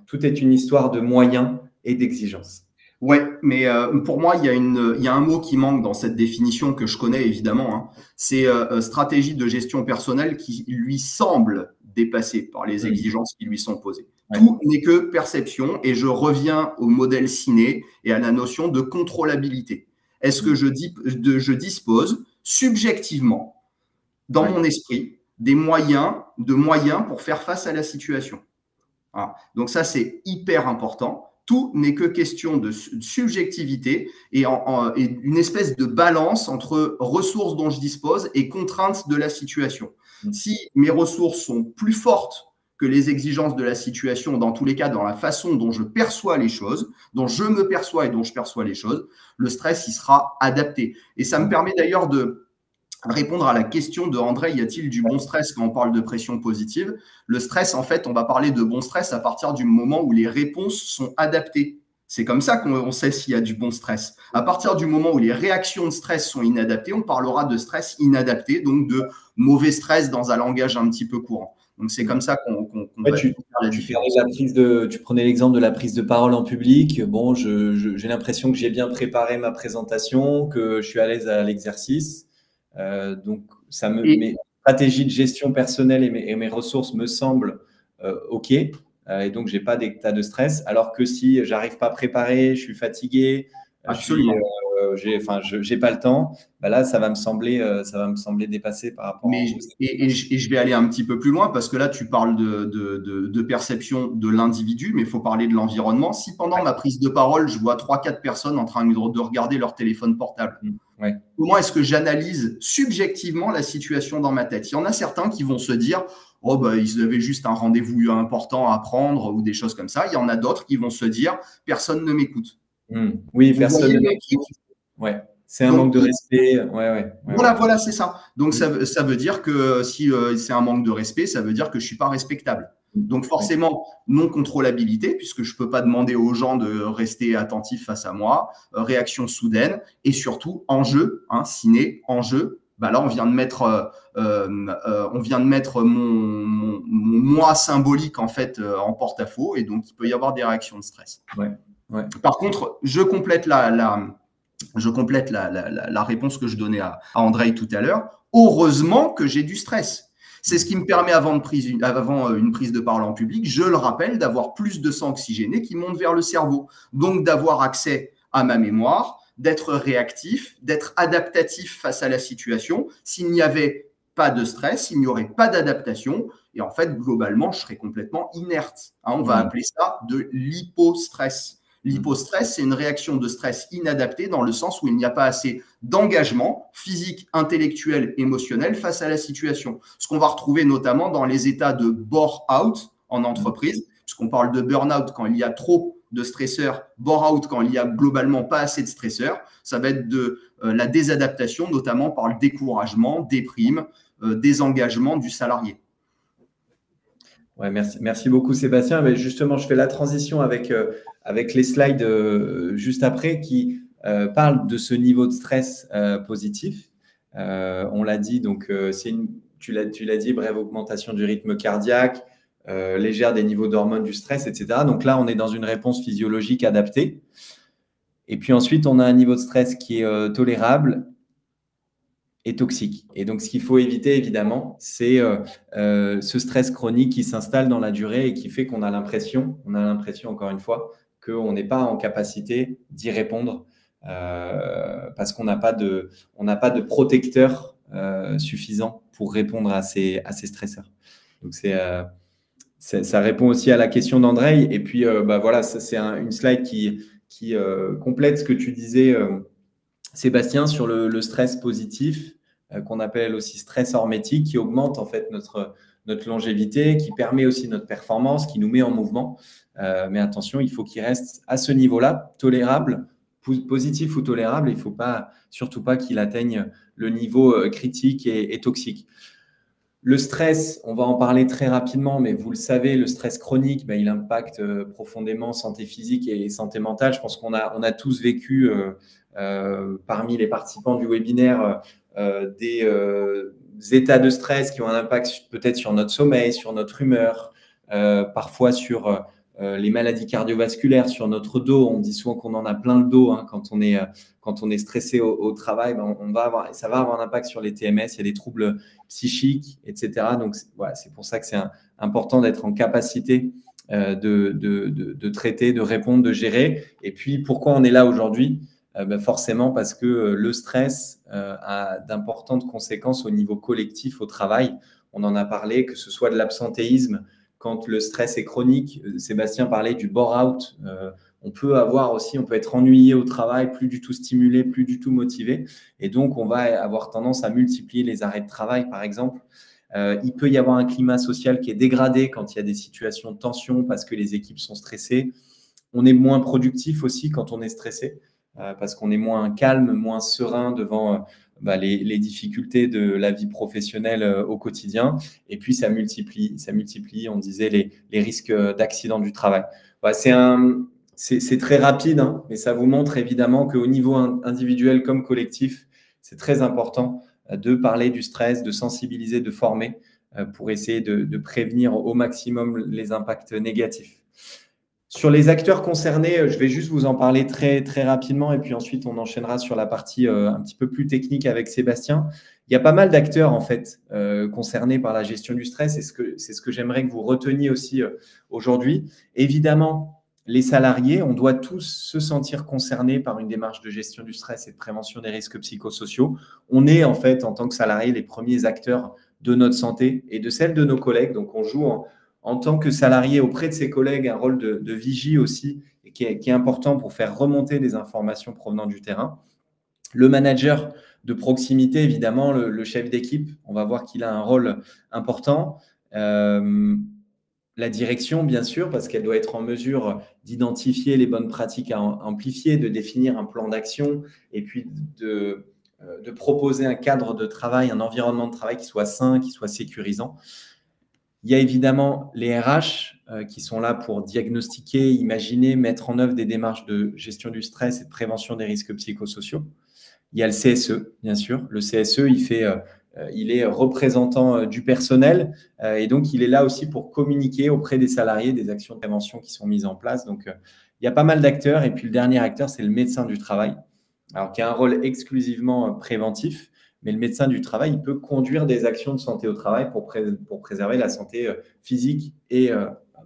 tout est une histoire de moyens et d'exigences. Ouais, mais pour moi, il y a un mot qui manque dans cette définition que je connais évidemment. Hein. C'est stratégie de gestion personnelle qui lui semble dépassée par les exigences qui lui sont posées. Ouais. Tout n'est que perception et je reviens au modèle ciné et à la notion de contrôlabilité. Est-ce que je dispose subjectivement dans mon esprit de moyens pour faire face à la situation? Voilà. Donc ça, c'est hyper important. Tout n'est que question de subjectivité et une espèce de balance entre ressources dont je dispose et contraintes de la situation. Si mes ressources sont plus fortes que les exigences de la situation, dans tous les cas, dans la façon dont je perçois les choses, dont je me perçois et dont je perçois les choses, le stress, il sera adapté. Et ça me permet d'ailleurs de répondre à la question de André, y a-t-il du bon stress quand on parle de pression positive? Le stress, en fait, on va parler de bon stress à partir du moment où les réponses sont adaptées. C'est comme ça qu'on sait s'il y a du bon stress. À partir du moment où les réactions de stress sont inadaptées, on parlera de stress inadapté, donc de mauvais stress dans un langage un petit peu courant. Donc, c'est comme ça qu'on va faire la différence. Tu prenais l'exemple de la prise de parole en public. Bon, j'ai l'impression que j'ai bien préparé ma présentation, que je suis à l'aise à l'exercice. Donc, mes stratégies de gestion personnelle et mes ressources me semblent OK. Et donc, je n'ai pas d'état de stress. Alors que si je n'arrive pas à préparer, je suis fatigué, je n'ai pas le temps, là, ça va me sembler dépassé par rapport à… Et je vais aller un petit peu plus loin parce que là, tu parles de perception de l'individu, mais il faut parler de l'environnement. Si pendant ma prise de parole, je vois 3-4 personnes en train de regarder leur téléphone portable, comment est-ce que j'analyse subjectivement la situation dans ma tête? Il y en a certains qui vont se dire « Oh, ils avaient juste un rendez-vous important à prendre » ou des choses comme ça. Il y en a d'autres qui vont se dire « Personne ne m'écoute ». Oui, personne ne m'écoute. Ouais. C'est un manque de respect. Voilà, c'est ça. Donc, ça veut dire que si c'est un manque de respect, ça veut dire que je ne suis pas respectable. Donc, forcément, non-contrôlabilité, puisque je ne peux pas demander aux gens de rester attentifs face à moi, réaction soudaine, et surtout, enjeu, ciné, enjeu. Là, on vient de mettre, mon moi symbolique, en fait, en porte-à-faux, et donc, il peut y avoir des réactions de stress. Par contre, je complète la réponse que je donnais à André tout à l'heure. Heureusement que j'ai du stress. C'est ce qui me permet, avant une prise de parole en public, je le rappelle, d'avoir plus de sang oxygéné qui monte vers le cerveau. Donc, d'avoir accès à ma mémoire, d'être réactif, d'être adaptatif face à la situation. S'il n'y avait pas de stress, il n'y aurait pas d'adaptation. Et en fait, globalement, je serais complètement inerte. On va appeler ça de l'hypostress. L'hypostress, c'est une réaction de stress inadaptée dans le sens où il n'y a pas assez d'engagement physique, intellectuel, émotionnel face à la situation. Ce qu'on va retrouver notamment dans les états de bore-out en entreprise, puisqu'on parle de burn-out quand il y a trop de stresseurs, bore-out quand il y a globalement pas assez de stresseurs. Ça va être de la désadaptation, notamment par le découragement, déprime, désengagement du salarié. Ouais, merci beaucoup Sébastien. Mais justement, je fais la transition avec les slides juste après qui parlent de ce niveau de stress positif. On l'a dit, donc tu l'as dit, brève augmentation du rythme cardiaque, légère des niveaux d'hormones du stress, etc. Donc là, on est dans une réponse physiologique adaptée. Et puis ensuite, on a un niveau de stress qui est tolérable et toxique. Et donc, ce qu'il faut éviter, évidemment, c'est ce stress chronique qui s'installe dans la durée et qui fait qu'on a l'impression, encore une fois, qu'on n'est pas en capacité d'y répondre parce qu'on n'a pas de protecteur suffisant pour répondre à ces stresseurs. Donc, ça répond aussi à la question d'Andrei. Et puis, voilà, c'est une slide qui complète ce que tu disais, Sébastien, sur le stress positif, qu'on appelle aussi stress hormétique, qui augmente en fait notre longévité, qui permet aussi notre performance, qui nous met en mouvement. Mais attention, il faut qu'il reste à ce niveau-là, tolérable, positif ou tolérable. Il ne faut surtout pas qu'il atteigne le niveau critique et toxique. Le stress, on va en parler très rapidement, mais vous le savez, le stress chronique, il impacte profondément santé physique et santé mentale. Je pense qu'on a tous vécu, parmi les participants du webinaire, des états de stress qui ont un impact peut-être sur notre sommeil, sur notre humeur, parfois sur les maladies cardiovasculaires, sur notre dos. On dit souvent qu'on en a plein le dos quand on est stressé au travail. Ça va avoir un impact sur les TMS. Il y a des troubles psychiques, etc. Donc, voilà, c'est pour ça que c'est important d'être en capacité de traiter, de répondre, de gérer. Et puis, pourquoi on est là aujourd'hui ? Forcément parce que le stress a d'importantes conséquences au niveau collectif au travail. On en a parlé, que ce soit de l'absentéisme, quand le stress est chronique. Sébastien parlait du bore-out. On peut être ennuyé au travail, plus du tout stimulé, plus du tout motivé. Et donc, on va avoir tendance à multiplier les arrêts de travail, par exemple. Il peut y avoir un climat social qui est dégradé quand il y a des situations de tension parce que les équipes sont stressées. On est moins productif aussi quand on est stressé, parce qu'on est moins calme, moins serein devant les difficultés de la vie professionnelle au quotidien. Et puis, ça multiplie, on disait, les risques d'accident du travail. C'est très rapide, mais ça vous montre évidemment qu'au niveau individuel comme collectif, c'est très important de parler du stress, de sensibiliser, de former pour essayer de prévenir au maximum les impacts négatifs. Sur les acteurs concernés, je vais juste vous en parler très, très rapidement et puis ensuite, on enchaînera sur la partie un petit peu plus technique avec Sébastien. Il y a pas mal d'acteurs en fait concernés par la gestion du stress. C'est ce que j'aimerais que vous reteniez aussi aujourd'hui. Évidemment, les salariés, on doit tous se sentir concernés par une démarche de gestion du stress et de prévention des risques psychosociaux. On est en fait, en tant que salariés, les premiers acteurs de notre santé et de celle de nos collègues. Donc, on joue en tant que salarié auprès de ses collègues un rôle de vigie aussi, et qui est important pour faire remonter des informations provenant du terrain. Le manager de proximité, évidemment, le chef d'équipe, on va voir qu'il a un rôle important. La direction, bien sûr, parce qu'elle doit être en mesure d'identifier les bonnes pratiques à amplifier, de définir un plan d'action et puis de proposer un cadre de travail, un environnement de travail qui soit sain, qui soit sécurisant. Il y a évidemment les RH qui sont là pour diagnostiquer, imaginer, mettre en œuvre des démarches de gestion du stress et de prévention des risques psychosociaux. Il y a le CSE, bien sûr. Le CSE, il est représentant du personnel et donc il est là aussi pour communiquer auprès des salariés des actions de prévention qui sont mises en place. Donc, il y a pas mal d'acteurs. Et puis, le dernier acteur, c'est le médecin du travail, alors qui a un rôle exclusivement préventif. Mais le médecin du travail, il peut conduire des actions de santé au travail pour préserver la santé physique et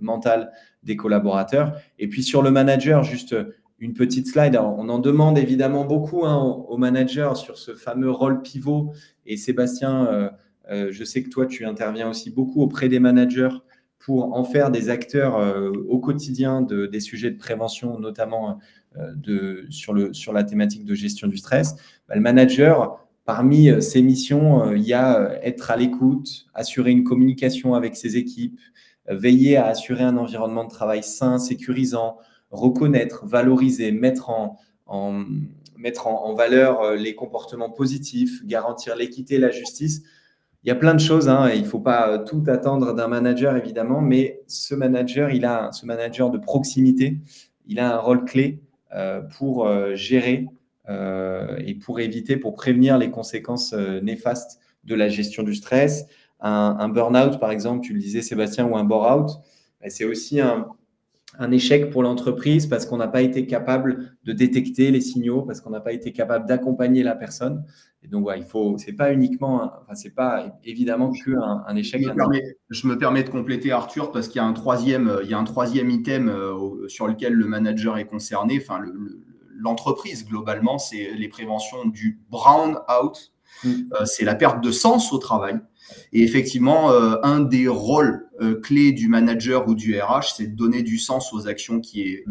mentale des collaborateurs. Et puis, sur le manager, juste une petite slide. Alors, on en demande évidemment beaucoup aux managers sur ce fameux rôle pivot. Et Sébastien, je sais que toi, tu interviens aussi beaucoup auprès des managers pour en faire des acteurs au quotidien des sujets de prévention, notamment sur la thématique de gestion du stress. Le manager, parmi ses missions, il y a être à l'écoute, assurer une communication avec ses équipes, veiller à assurer un environnement de travail sain, sécurisant, reconnaître, valoriser, mettre en valeur les comportements positifs, garantir l'équité, la justice. Il y a plein de choses, il ne faut pas tout attendre d'un manager, évidemment, mais ce manager de proximité, il a un rôle clé pour gérer et pour prévenir les conséquences néfastes de la gestion du stress. Un burn-out, par exemple, tu le disais, Sébastien, ou un bore-out, c'est aussi un échec pour l'entreprise parce qu'on n'a pas été capable de détecter les signaux, parce qu'on n'a pas été capable d'accompagner la personne. Et donc, c'est pas uniquement, c'est pas évidemment qu'un échec. Je me permets de compléter, Arthur, parce qu'il y a un troisième item sur lequel le manager est concerné. Enfin, l'entreprise globalement, c'est les préventions du brown out, c'est la perte de sens au travail. Et effectivement, un des rôles clés du manager ou du RH, c'est de donner du sens aux actions qui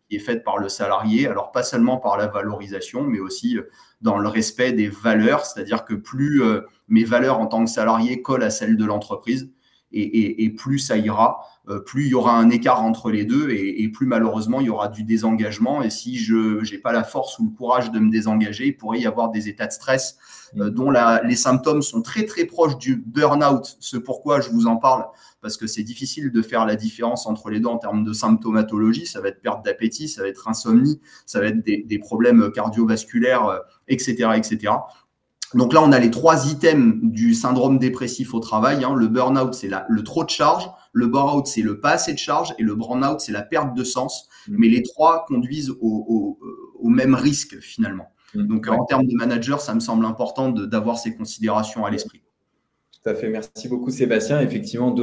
est faite par le salarié. Alors, pas seulement par la valorisation, mais aussi dans le respect des valeurs. C'est-à-dire que plus mes valeurs en tant que salarié collent à celles de l'entreprise, et plus ça ira, plus il y aura un écart entre les deux et plus malheureusement il y aura du désengagement. Et si je n'ai pas la force ou le courage de me désengager, il pourrait y avoir des états de stress dont les symptômes sont très très proches du burn-out. Ce pourquoi je vous en parle, parce que c'est difficile de faire la différence entre les deux en termes de symptomatologie. Ça va être perte d'appétit, ça va être insomnie, ça va être des problèmes cardiovasculaires, etc., etc. Donc là, on a les 3 items du syndrome dépressif au travail. Le burn-out, c'est le trop de charge. Le burn-out, c'est le pas assez de charge. Et le burn-out, c'est la perte de sens. Mais les 3 conduisent au même risque, finalement. Donc, en termes de manager, ça me semble important d'avoir ces considérations à l'esprit. Tout à fait. Merci beaucoup, Sébastien. Effectivement,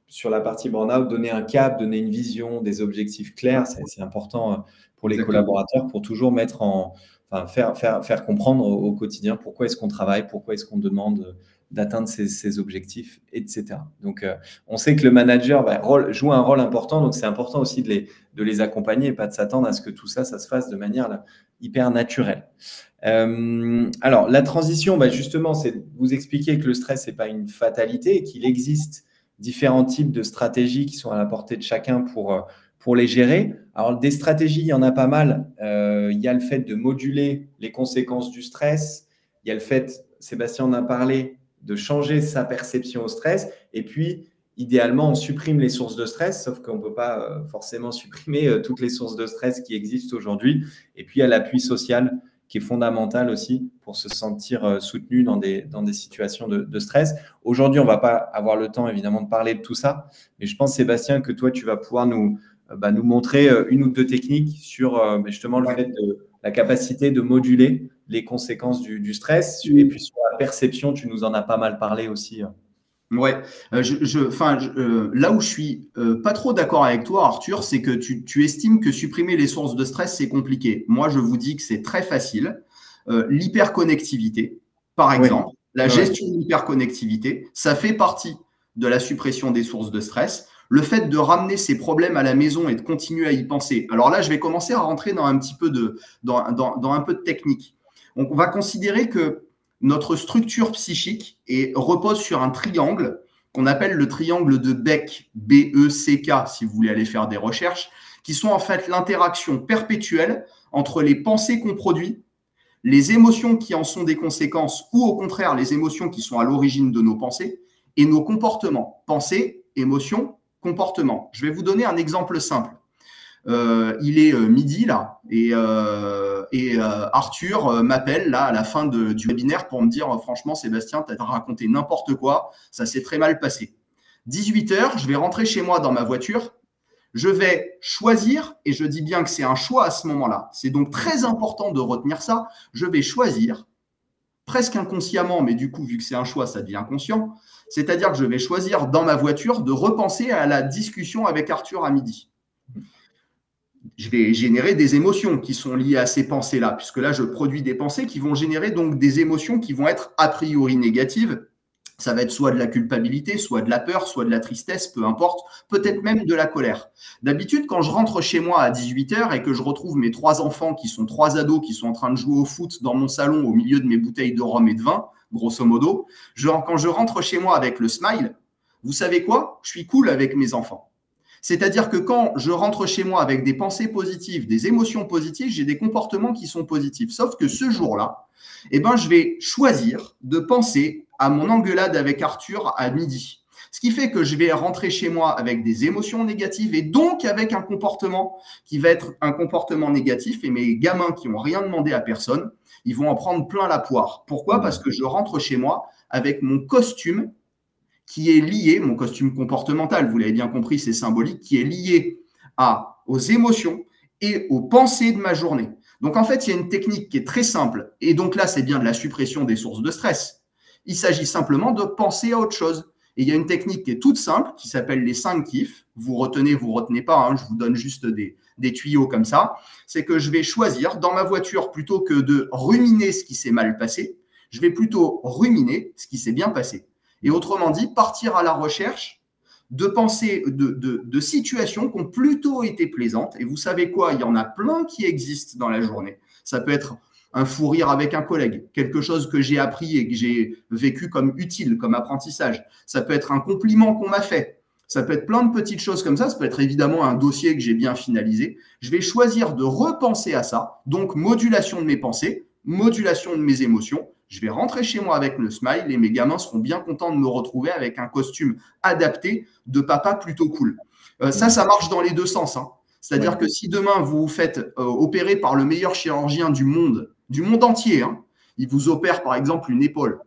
sur la partie burn-out, donner un cap, donner une vision, des objectifs clairs, c'est important pour les collaborateurs pour toujours faire comprendre au quotidien pourquoi est-ce qu'on travaille, pourquoi est-ce qu'on demande d'atteindre ces objectifs, etc. Donc, on sait que le manager joue un rôle important, donc c'est important aussi de les accompagner et pas de s'attendre à ce que tout ça se fasse de manière hyper naturelle. Alors, la transition, justement, c'est de vous expliquer que le stress, ce n'est pas une fatalité et qu'il existe différents types de stratégies qui sont à la portée de chacun pour les gérer. Alors, des stratégies, il y en a pas mal. Il y a le fait de moduler les conséquences du stress. Il y a le fait, Sébastien en a parlé, de changer sa perception au stress. Et puis, idéalement, on supprime les sources de stress, sauf qu'on ne peut pas forcément supprimer toutes les sources de stress qui existent aujourd'hui. Et puis, il y a l'appui social qui est fondamental aussi pour se sentir soutenu dans des situations de stress. Aujourd'hui, on ne va pas avoir le temps, évidemment, de parler de tout ça. Mais je pense, Sébastien, que toi, tu vas pouvoir nous montrer une ou 2 techniques sur justement le fait de la capacité de moduler les conséquences du stress. Et puis sur la perception, tu nous en as pas mal parlé aussi. Ouais, là où je suis pas trop d'accord avec toi, Arthur, c'est que tu estimes que supprimer les sources de stress, c'est compliqué. Moi, je vous dis que c'est très facile. L'hyperconnectivité, par exemple, la gestion de l'hyperconnectivité, ça fait partie de la suppression des sources de stress. Le fait de ramener ces problèmes à la maison et de continuer à y penser. Alors là, je vais commencer à rentrer dans un petit peu dans un peu de technique. On va considérer que notre structure psychique repose sur un triangle qu'on appelle le triangle de Beck, B-E-C-K, si vous voulez aller faire des recherches, qui sont en fait l'interaction perpétuelle entre les pensées qu'on produit, les émotions qui en sont des conséquences, ou au contraire, les émotions qui sont à l'origine de nos pensées, et nos comportements. Pensées, émotions, comportements. Je vais vous donner un exemple simple. Il est midi là et Arthur m'appelle là à la fin du webinaire pour me dire franchement Sébastien, tu as raconté n'importe quoi, ça s'est très mal passé. 18h, je vais rentrer chez moi dans ma voiture, je vais choisir, et je dis bien que c'est un choix à ce moment-là, c'est donc très important de retenir ça, je vais choisir presque inconsciemment, mais du coup vu que c'est un choix ça devient conscient, c'est-à-dire que je vais choisir dans ma voiture de repenser à la discussion avec Arthur à midi. Je vais générer des émotions qui sont liées à ces pensées-là, puisque là, je produis des pensées qui vont générer donc des émotions qui vont être a priori négatives. Ça va être soit de la culpabilité, soit de la peur, soit de la tristesse, peu importe, peut-être même de la colère. D'habitude, quand je rentre chez moi à 18h et que je retrouve mes 3 enfants qui sont 3 ados qui sont en train de jouer au foot dans mon salon au milieu de mes bouteilles de rhum et de vin, grosso modo, quand je rentre chez moi avec le smile, vous savez quoi? Je suis cool avec mes enfants. C'est-à-dire que quand je rentre chez moi avec des pensées positives, des émotions positives, j'ai des comportements qui sont positifs. Sauf que ce jour-là, je vais choisir de penser à mon engueulade avec Arthur à midi. Ce qui fait que je vais rentrer chez moi avec des émotions négatives et donc avec un comportement qui va être un comportement négatif. Et mes gamins qui n'ont rien demandé à personne, ils vont en prendre plein la poire. Pourquoi? Parce que je rentre chez moi avec mon costume qui est lié, mon costume comportemental, vous l'avez bien compris, c'est symbolique, qui est lié aux émotions et aux pensées de ma journée. Donc, en fait, il y a une technique qui est très simple. Et donc là, c'est bien de la suppression des sources de stress. Il s'agit simplement de penser à autre chose. Et il y a une technique qui est toute simple, qui s'appelle les 5 kiffs. Vous retenez, vous retenez pas, hein, je vous donne juste des tuyaux comme ça. C'est que je vais choisir dans ma voiture, plutôt que de ruminer ce qui s'est mal passé, je vais plutôt ruminer ce qui s'est bien passé. Et autrement dit, partir à la recherche de pensées, de situations qui ont plutôt été plaisantes. Et vous savez quoi, il y en a plein qui existent dans la journée. Ça peut être un fou rire avec un collègue, quelque chose que j'ai appris et que j'ai vécu comme utile, comme apprentissage. Ça peut être un compliment qu'on m'a fait. Ça peut être plein de petites choses comme ça. Ça peut être évidemment un dossier que j'ai bien finalisé. Je vais choisir de repenser à ça. Donc, modulation de mes pensées, modulation de mes émotions. Je vais rentrer chez moi avec le smile et mes gamins seront bien contents de me retrouver avec un costume adapté de papa plutôt cool. Ça marche dans les deux sens, hein. C'est-à-dire que si demain vous vous faites opérer par le meilleur chirurgien du monde entier, hein, il vous opère par exemple une épaule,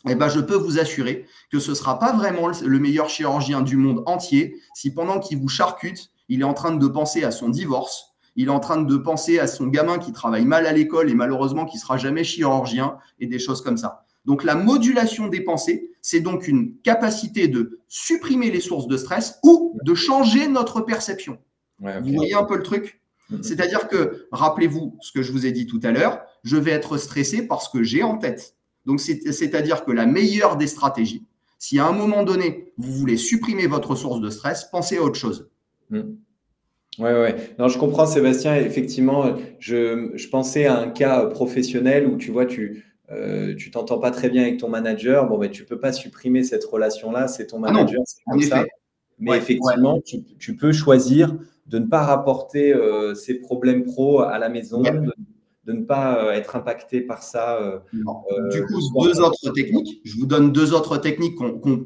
eh ben, je peux vous assurer que ce ne sera pas vraiment le meilleur chirurgien du monde entier si pendant qu'il vous charcute, il est en train de penser à son divorce, il est en train de penser à son gamin qui travaille mal à l'école et malheureusement qui ne sera jamais chirurgien et des choses comme ça. Donc, la modulation des pensées, c'est donc une capacité de supprimer les sources de stress ou de changer notre perception. Ouais, okay. Vous voyez un peu le truc? C'est-à-dire que, rappelez-vous ce que je vous ai dit tout à l'heure, je vais être stressé parce que j'ai en tête. Donc, c'est-à-dire que la meilleure des stratégies, si à un moment donné, vous voulez supprimer votre source de stress, pensez à autre chose. Oui. Non, je comprends, Sébastien. Effectivement, je pensais à un cas professionnel où tu vois, tu t'entends pas très bien avec ton manager. Bon, mais tu peux pas supprimer cette relation-là. C'est ton manager, c'est comme ça. Mais effectivement, tu peux choisir de ne pas rapporter ces problèmes pro à la maison, de ne pas être impacté par ça. Du coup, deux autres techniques. Je vous donne deux autres techniques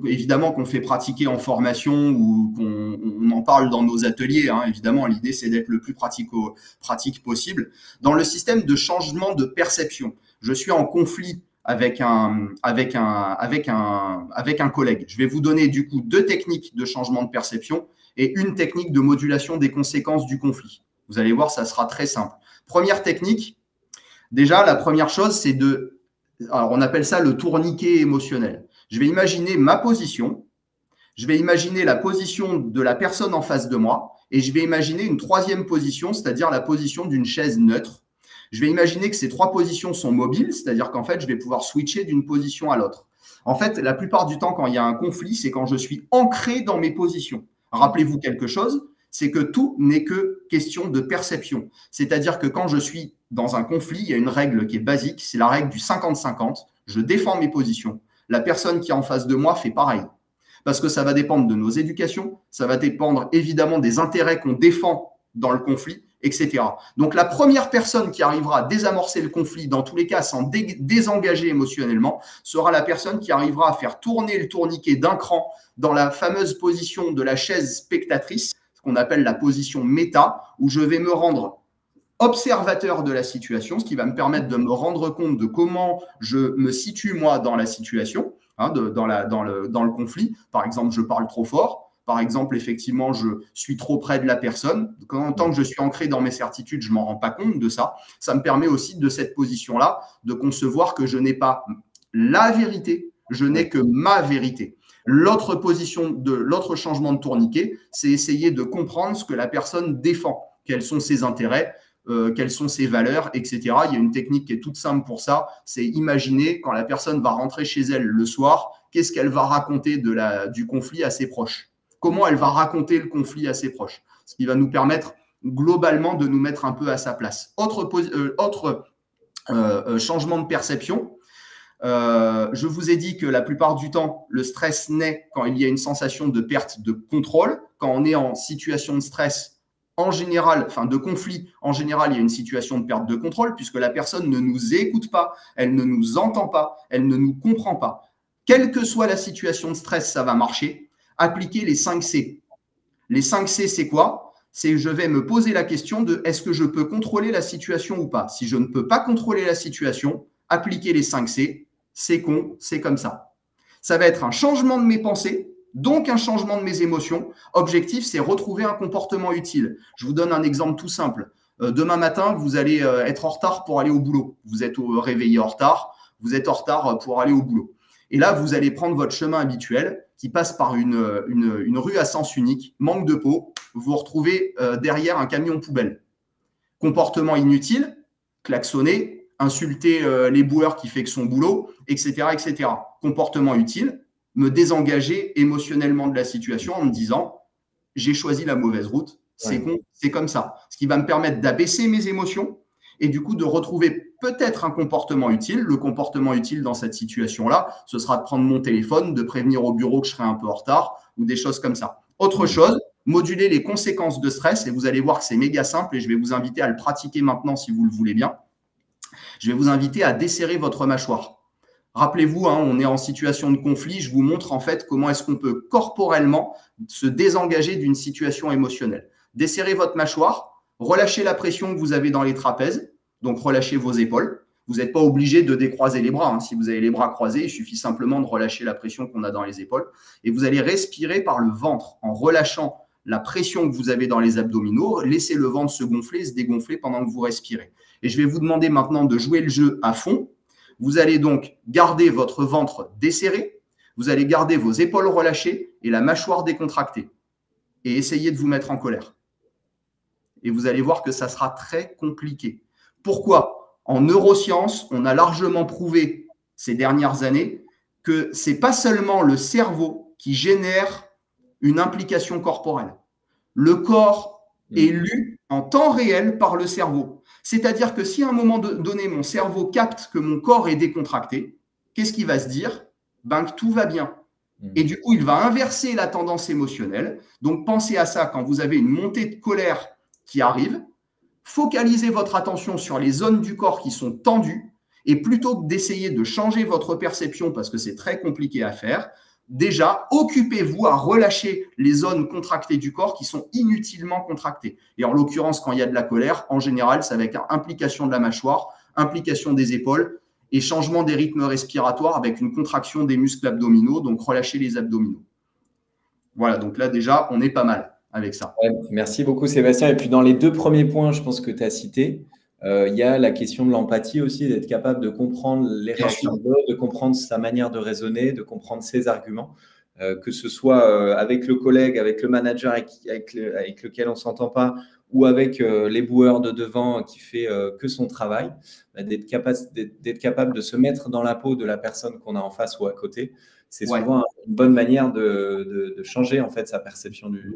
évidemment qu'on fait pratiquer en formation ou qu'on en parle dans nos ateliers. Hein. Évidemment, l'idée, c'est d'être le plus pratique possible. Dans le système de changement de perception, je suis en conflit avec un collègue. Je vais vous donner du coup deux techniques de changement de perception et une technique de modulation des conséquences du conflit. Vous allez voir, ça sera très simple. Première technique, déjà, la première chose, c'est alors on appelle ça le tourniquet émotionnel. Je vais imaginer ma position, je vais imaginer la position de la personne en face de moi et je vais imaginer une troisième position, c'est-à-dire la position d'une chaise neutre. Je vais imaginer que ces trois positions sont mobiles, c'est-à-dire qu'en fait, je vais pouvoir switcher d'une position à l'autre. En fait, la plupart du temps, quand il y a un conflit, c'est quand je suis ancré dans mes positions. Rappelez-vous quelque chose, c'est que tout n'est que question de perception. C'est-à-dire que quand je suis dans un conflit, il y a une règle qui est basique, c'est la règle du 50-50. Je défends mes positions. La personne qui est en face de moi fait pareil. Parce que ça va dépendre de nos éducations, ça va dépendre évidemment des intérêts qu'on défend dans le conflit, etc. Donc, la première personne qui arrivera à désamorcer le conflit, dans tous les cas, sans désengager émotionnellement, sera la personne qui arrivera à faire tourner le tourniquet d'un cran dans la fameuse position de la chaise spectatrice, ce qu'on appelle la position méta, où je vais me rendre observateur de la situation, ce qui va me permettre de me rendre compte de comment je me situe, moi, dans la situation, hein, dans le conflit. Par exemple, je parle trop fort. Par exemple, effectivement, je suis trop près de la personne. Tant que je suis ancré dans mes certitudes, je ne m'en rends pas compte de ça. Ça me permet aussi, de cette position-là, de concevoir que je n'ai pas la vérité, je n'ai que ma vérité. L'autre changement de tourniquet, c'est essayer de comprendre ce que la personne défend, quels sont ses intérêts, quelles sont ses valeurs, etc. Il y a une technique qui est toute simple pour ça, c'est imaginer quand la personne va rentrer chez elle le soir, qu'est-ce qu'elle va raconter du conflit à ses proches. Comment elle va raconter le conflit à ses proches. Ce qui va nous permettre globalement de nous mettre un peu à sa place. Autre changement de perception. Je vous ai dit que la plupart du temps, le stress naît quand il y a une sensation de perte de contrôle. Quand on est en situation de stress, en général, enfin de conflit, en général, il y a une situation de perte de contrôle puisque la personne ne nous écoute pas, elle ne nous entend pas, elle ne nous comprend pas. Quelle que soit la situation de stress, ça va marcher. Appliquer les 5 C. Les 5 C, c'est quoi? C'est je vais me poser la question de est-ce que je peux contrôler la situation ou pas? Si je ne peux pas contrôler la situation, appliquer les 5 C, c'est con, c'est comme ça. Ça va être un changement de mes pensées, donc un changement de mes émotions. Objectif, c'est retrouver un comportement utile. Je vous donne un exemple tout simple. Demain matin, vous allez être en retard pour aller au boulot. Vous êtes réveillé en retard, vous êtes en retard pour aller au boulot. Et là, vous allez prendre votre chemin habituel qui passe par une rue à sens unique, manque de peau, vous vous retrouvez derrière un camion poubelle. Comportement inutile, klaxonner, insulter les boueurs qui font son boulot, etc., etc. Comportement utile, me désengager émotionnellement de la situation en me disant « j'ai choisi la mauvaise route, c'est comme ça ». Ce qui va me permettre d'abaisser mes émotions et du coup de retrouver peut-être un comportement utile. Le comportement utile dans cette situation-là, ce sera de prendre mon téléphone, de prévenir au bureau que je serai un peu en retard ou des choses comme ça. Autre chose, moduler les conséquences de stress, et vous allez voir que c'est méga simple et je vais vous inviter à le pratiquer maintenant si vous le voulez bien. Je vais vous inviter à desserrer votre mâchoire. Rappelez-vous, on est en situation de conflit, je vous montre en fait comment est-ce qu'on peut corporellement se désengager d'une situation émotionnelle. Desserrez votre mâchoire, relâchez la pression que vous avez dans les trapèzes, donc relâchez vos épaules. Vous n'êtes pas obligé de décroiser les bras. Si vous avez les bras croisés, il suffit simplement de relâcher la pression qu'on a dans les épaules. Et vous allez respirer par le ventre en relâchant la pression que vous avez dans les abdominaux. Laissez le ventre se gonfler, se dégonfler pendant que vous respirez. Et je vais vous demander maintenant de jouer le jeu à fond. Vous allez donc garder votre ventre desserré. Vous allez garder vos épaules relâchées et la mâchoire décontractée. Et essayez de vous mettre en colère. Et vous allez voir que ça sera très compliqué. Pourquoi ? En neurosciences, on a largement prouvé ces dernières années que ce n'est pas seulement le cerveau qui génère une implication corporelle. Le corps est lu en temps réel par le cerveau. C'est-à-dire que si à un moment donné, mon cerveau capte que mon corps est décontracté, qu'est-ce qu'il va se dire ? Que tout va bien. Et du coup, il va inverser la tendance émotionnelle. Donc, pensez à ça quand vous avez une montée de colère qui arrive. Focalisez votre attention sur les zones du corps qui sont tendues et plutôt que d'essayer de changer votre perception parce que c'est très compliqué à faire, déjà, occupez-vous à relâcher les zones contractées du corps qui sont inutilement contractées. Et en l'occurrence, quand il y a de la colère, en général, c'est avec implication de la mâchoire, implication des épaules et changement des rythmes respiratoires avec une contraction des muscles abdominaux, donc relâcher les abdominaux. Voilà, donc là déjà, on est pas mal avec ça. Ouais, merci beaucoup Sébastien. Et puis dans les deux premiers points, je pense que tu as cité, il y a la question de l'empathie aussi, d'être capable de comprendre les réactions de l'autre, de comprendre sa manière de raisonner, de comprendre ses arguments, que ce soit avec le collègue, avec le manager avec lequel on ne s'entend pas, ou avec les boueurs de devant qui fait que son travail, d'être capable de se mettre dans la peau de la personne qu'on a en face ou à côté. C'est souvent une bonne manière de changer en fait sa perception du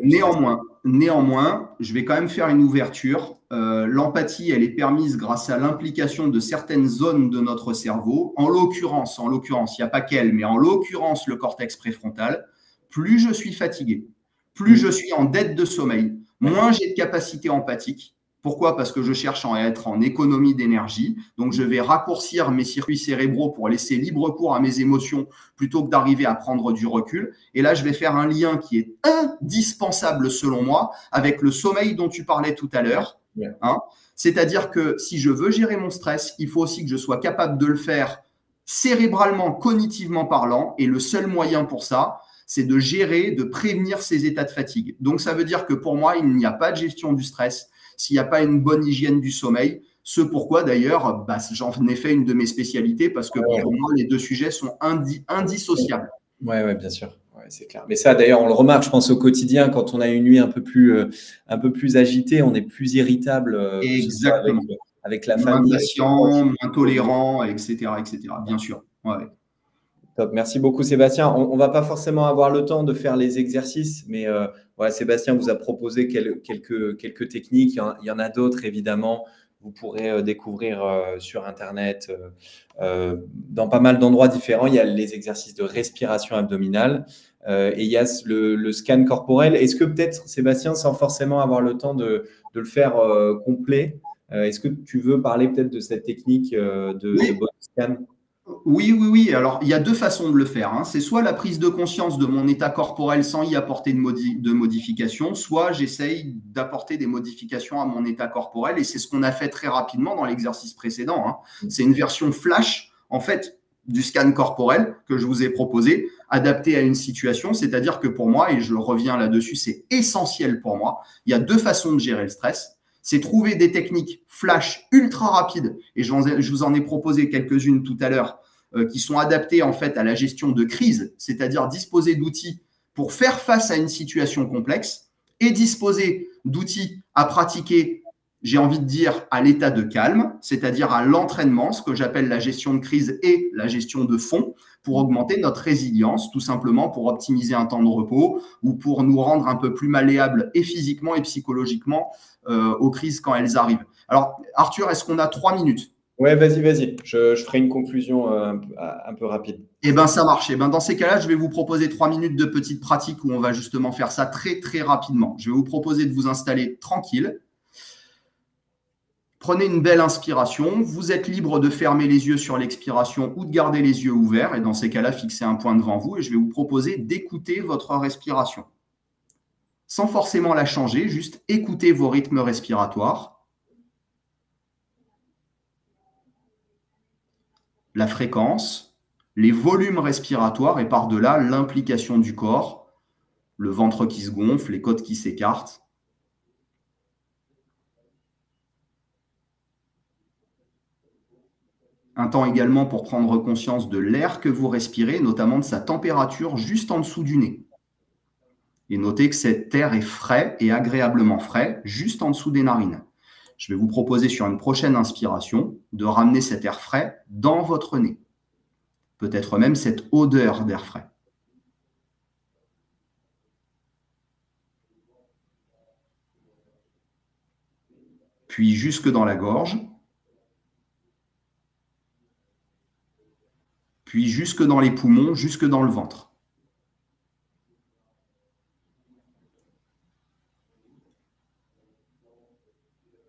Néanmoins, je vais quand même faire une ouverture. L'empathie, elle est permise grâce à l'implication de certaines zones de notre cerveau. En l'occurrence, il n'y a pas qu'elle, mais en l'occurrence, le cortex préfrontal. Plus je suis fatigué, plus je suis en dette de sommeil, moins j'ai de capacité empathique. Pourquoi ? Parce que je cherche à être en économie d'énergie. Donc, je vais raccourcir mes circuits cérébraux pour laisser libre cours à mes émotions plutôt que d'arriver à prendre du recul. Et là, je vais faire un lien qui est indispensable selon moi avec le sommeil dont tu parlais tout à l'heure. C'est-à-dire que si je veux gérer mon stress, il faut aussi que je sois capable de le faire cérébralement, cognitivement parlant. Et le seul moyen pour ça, c'est de gérer, de prévenir ces états de fatigue. Donc, ça veut dire que pour moi, il n'y a pas de gestion du stress s'il n'y a pas une bonne hygiène du sommeil. Ce pourquoi, d'ailleurs, j'en ai fait une de mes spécialités parce que pour moi, les deux sujets sont indissociables. Oui, bien sûr. Ouais, c'est clair. Mais ça, d'ailleurs, on le remarque, je pense, au quotidien, quand on a une nuit un peu plus agitée, on est plus irritable. Exactement. Avec la famille. Moins patient, moins tolérant, etc. Bien sûr. Ouais. Top. Merci beaucoup, Sébastien. On ne va pas forcément avoir le temps de faire les exercices, mais Sébastien vous a proposé quelques techniques. Il y en a d'autres, évidemment. Vous pourrez découvrir sur Internet, dans pas mal d'endroits différents. Il y a les exercices de respiration abdominale et il y a le scan corporel. Est-ce que peut-être, Sébastien, sans forcément avoir le temps de le faire complet, est-ce que tu veux parler peut-être de cette technique de body scan ? Oui. Alors, il y a deux façons de le faire. C'est soit la prise de conscience de mon état corporel sans y apporter de modification, soit j'essaye d'apporter des modifications à mon état corporel. Et c'est ce qu'on a fait très rapidement dans l'exercice précédent. C'est une version flash, en fait, du scan corporel que je vous ai proposé, adapté à une situation. C'est-à-dire que pour moi, et je reviens là-dessus, c'est essentiel pour moi, il y a deux façons de gérer le stress. C'est trouver des techniques flash ultra rapides, et je vous en ai proposé quelques-unes tout à l'heure, qui sont adaptés en fait à la gestion de crise, c'est-à-dire disposer d'outils pour faire face à une situation complexe et disposer d'outils à pratiquer, j'ai envie de dire, à l'état de calme, c'est-à-dire à l'entraînement, ce que j'appelle la gestion de crise et la gestion de fond, pour augmenter notre résilience, tout simplement pour optimiser un temps de repos ou pour nous rendre un peu plus malléables et physiquement et psychologiquement aux crises quand elles arrivent. Alors, Arthur, est-ce qu'on a 3 minutes? Ouais, vas-y. Je ferai une conclusion un peu rapide. Eh bien, ça marche. Eh ben, dans ces cas-là, je vais vous proposer 3 minutes de petite pratique où on va justement faire ça très, très rapidement. Je vais vous proposer de vous installer tranquille. Prenez une belle inspiration. Vous êtes libre de fermer les yeux sur l'expiration ou de garder les yeux ouverts. Et dans ces cas-là, fixez un point devant vous et je vais vous proposer d'écouter votre respiration. Sans forcément la changer, juste écoutez vos rythmes respiratoires. La fréquence, les volumes respiratoires et par-delà l'implication du corps, le ventre qui se gonfle, les côtes qui s'écartent. Un temps également pour prendre conscience de l'air que vous respirez, notamment de sa température juste en dessous du nez. Et notez que cet air est frais et agréablement frais, juste en dessous des narines. Je vais vous proposer sur une prochaine inspiration de ramener cet air frais dans votre nez. Peut-être même cette odeur d'air frais. Puis jusque dans la gorge. Puis jusque dans les poumons, jusque dans le ventre.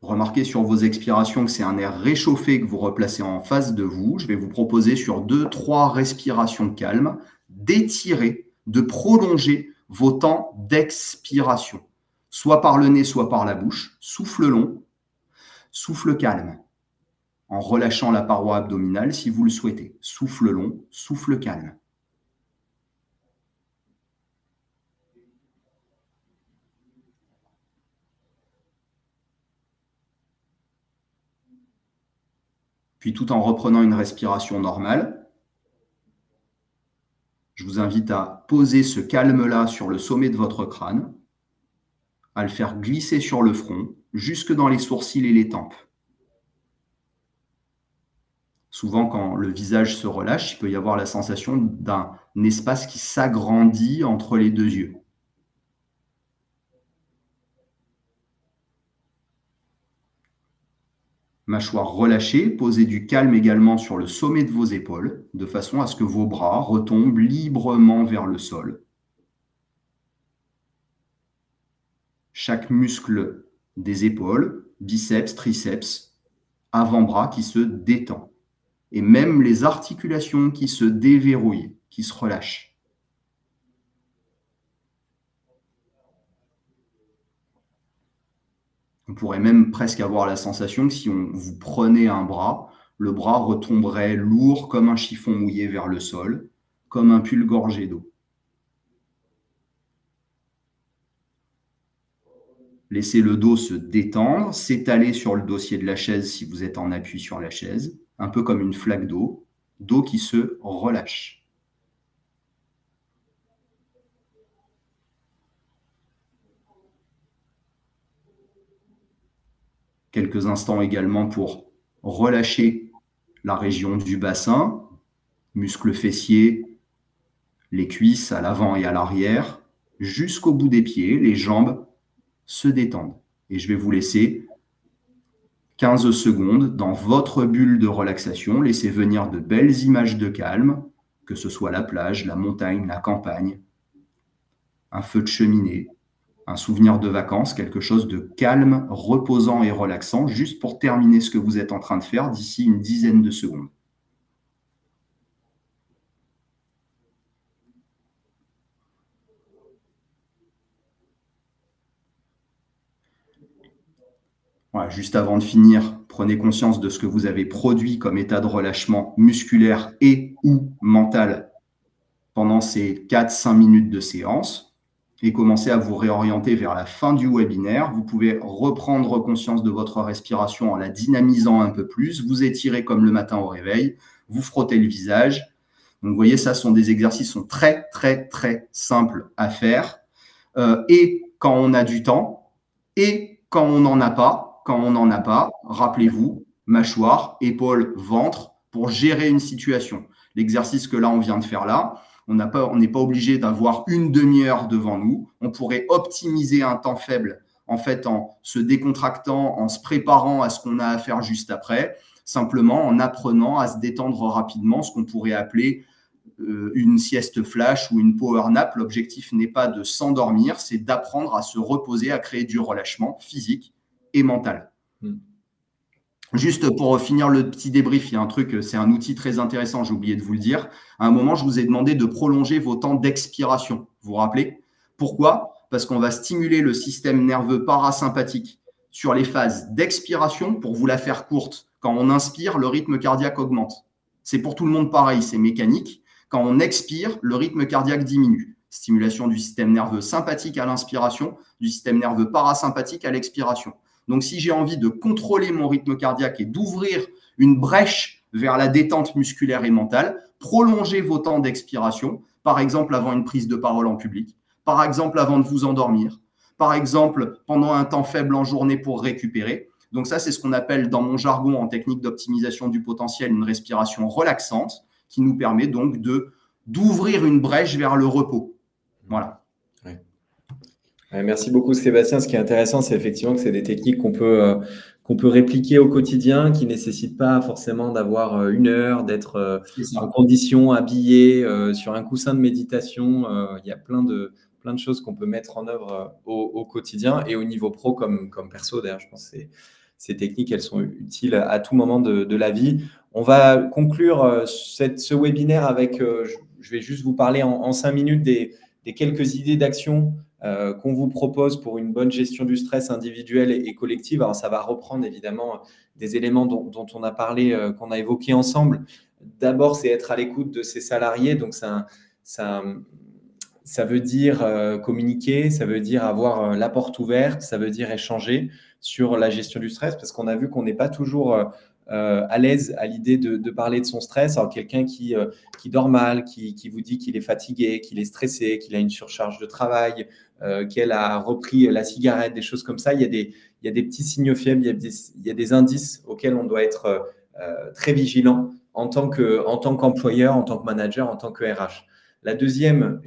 Remarquez sur vos expirations que c'est un air réchauffé que vous replacez en face de vous. Je vais vous proposer sur 2-3 respirations calmes d'étirer, de prolonger vos temps d'expiration, soit par le nez, soit par la bouche. Souffle long, souffle calme, en relâchant la paroi abdominale si vous le souhaitez. Souffle long, souffle calme. Puis tout en reprenant une respiration normale, je vous invite à poser ce calme-là sur le sommet de votre crâne, à le faire glisser sur le front, jusque dans les sourcils et les tempes. Souvent, quand le visage se relâche, il peut y avoir la sensation d'un espace qui s'agrandit entre les deux yeux. Mâchoire relâchée, posez du calme également sur le sommet de vos épaules, de façon à ce que vos bras retombent librement vers le sol. Chaque muscle des épaules, biceps, triceps, avant-bras qui se détend. Et même les articulations qui se déverrouillent, qui se relâchent. On pourrait même presque avoir la sensation que si vous prenez un bras, le bras retomberait lourd comme un chiffon mouillé vers le sol, comme un pull gorgé d'eau. Laissez le dos se détendre, s'étaler sur le dossier de la chaise si vous êtes en appui sur la chaise, un peu comme une flaque d'eau qui se relâche. Quelques instants également pour relâcher la région du bassin, muscles fessiers, les cuisses à l'avant et à l'arrière, jusqu'au bout des pieds, les jambes se détendent. Et je vais vous laisser 15 secondes dans votre bulle de relaxation. Laissez venir de belles images de calme, que ce soit la plage, la montagne, la campagne, un feu de cheminée, un souvenir de vacances, quelque chose de calme, reposant et relaxant, juste pour terminer ce que vous êtes en train de faire d'ici une dizaine de secondes. Voilà, juste avant de finir, prenez conscience de ce que vous avez produit comme état de relâchement musculaire et ou mental pendant ces 4-5 minutes de séance et commencez à vous réorienter vers la fin du webinaire. Vous pouvez reprendre conscience de votre respiration en la dynamisant un peu plus, vous étirez comme le matin au réveil vous frottez le visage. Donc, vous voyez, ça sont des exercices qui sont très, très, très simples à faire. Et quand on a du temps, et quand on n'en a pas, rappelez-vous, mâchoire, épaule, ventre, pour gérer une situation. L'exercice que là, on vient de faire là, on n'est pas obligé d'avoir une demi-heure devant nous. On pourrait optimiser un temps faible, en fait, en se décontractant, en se préparant à ce qu'on a à faire juste après, simplement en apprenant à se détendre rapidement, ce qu'on pourrait appeler une sieste flash ou une power nap. L'objectif n'est pas de s'endormir, c'est d'apprendre à se reposer, à créer du relâchement physique et mental. Juste pour finir le petit débrief, il y a un truc, c'est un outil très intéressant, j'ai oublié de vous le dire. À un moment, je vous ai demandé de prolonger vos temps d'expiration. Vous vous rappelez? Pourquoi? Parce qu'on va stimuler le système nerveux parasympathique sur les phases d'expiration. Pour vous la faire courte, quand on inspire, le rythme cardiaque augmente. C'est pour tout le monde pareil, c'est mécanique. Quand on expire, le rythme cardiaque diminue. Stimulation du système nerveux sympathique à l'inspiration, du système nerveux parasympathique à l'expiration. Donc, si j'ai envie de contrôler mon rythme cardiaque et d'ouvrir une brèche vers la détente musculaire et mentale, prolongez vos temps d'expiration, par exemple avant une prise de parole en public, par exemple avant de vous endormir, par exemple pendant un temps faible en journée pour récupérer. Donc ça, c'est ce qu'on appelle dans mon jargon en technique d'optimisation du potentiel une respiration relaxante qui nous permet donc d'ouvrir une brèche vers le repos. Voilà. Merci beaucoup Sébastien. Ce qui est intéressant, c'est effectivement que c'est des techniques qu'on peut répliquer au quotidien, qui ne nécessitent pas forcément d'avoir une heure, d'être en condition, habillé, sur un coussin de méditation. Il y a plein de choses qu'on peut mettre en œuvre au quotidien et au niveau pro comme perso. D'ailleurs, je pense que ces techniques, elles sont utiles à tout moment de la vie. On va conclure ce webinaire avec, je vais juste vous parler en 5 minutes des quelques idées d'action qu'on vous propose pour une bonne gestion du stress individuel et collective. Alors, ça va reprendre évidemment des éléments dont on a parlé, qu'on a évoqués ensemble. D'abord, c'est être à l'écoute de ses salariés. Donc, ça veut dire communiquer, ça veut dire avoir la porte ouverte, ça veut dire échanger sur la gestion du stress, parce qu'on a vu qu'on n'est pas toujours à l'aise à l'idée de parler de son stress. Alors, quelqu'un qui dort mal, qui vous dit qu'il est fatigué, qu'il est stressé, qu'il a une surcharge de travail, qu'elle a repris la cigarette, des choses comme ça, il y a des petits signaux faibles, il y a des indices auxquels on doit être très vigilant en tant qu'employeur, en tant que manager, en tant que RH. Deuxième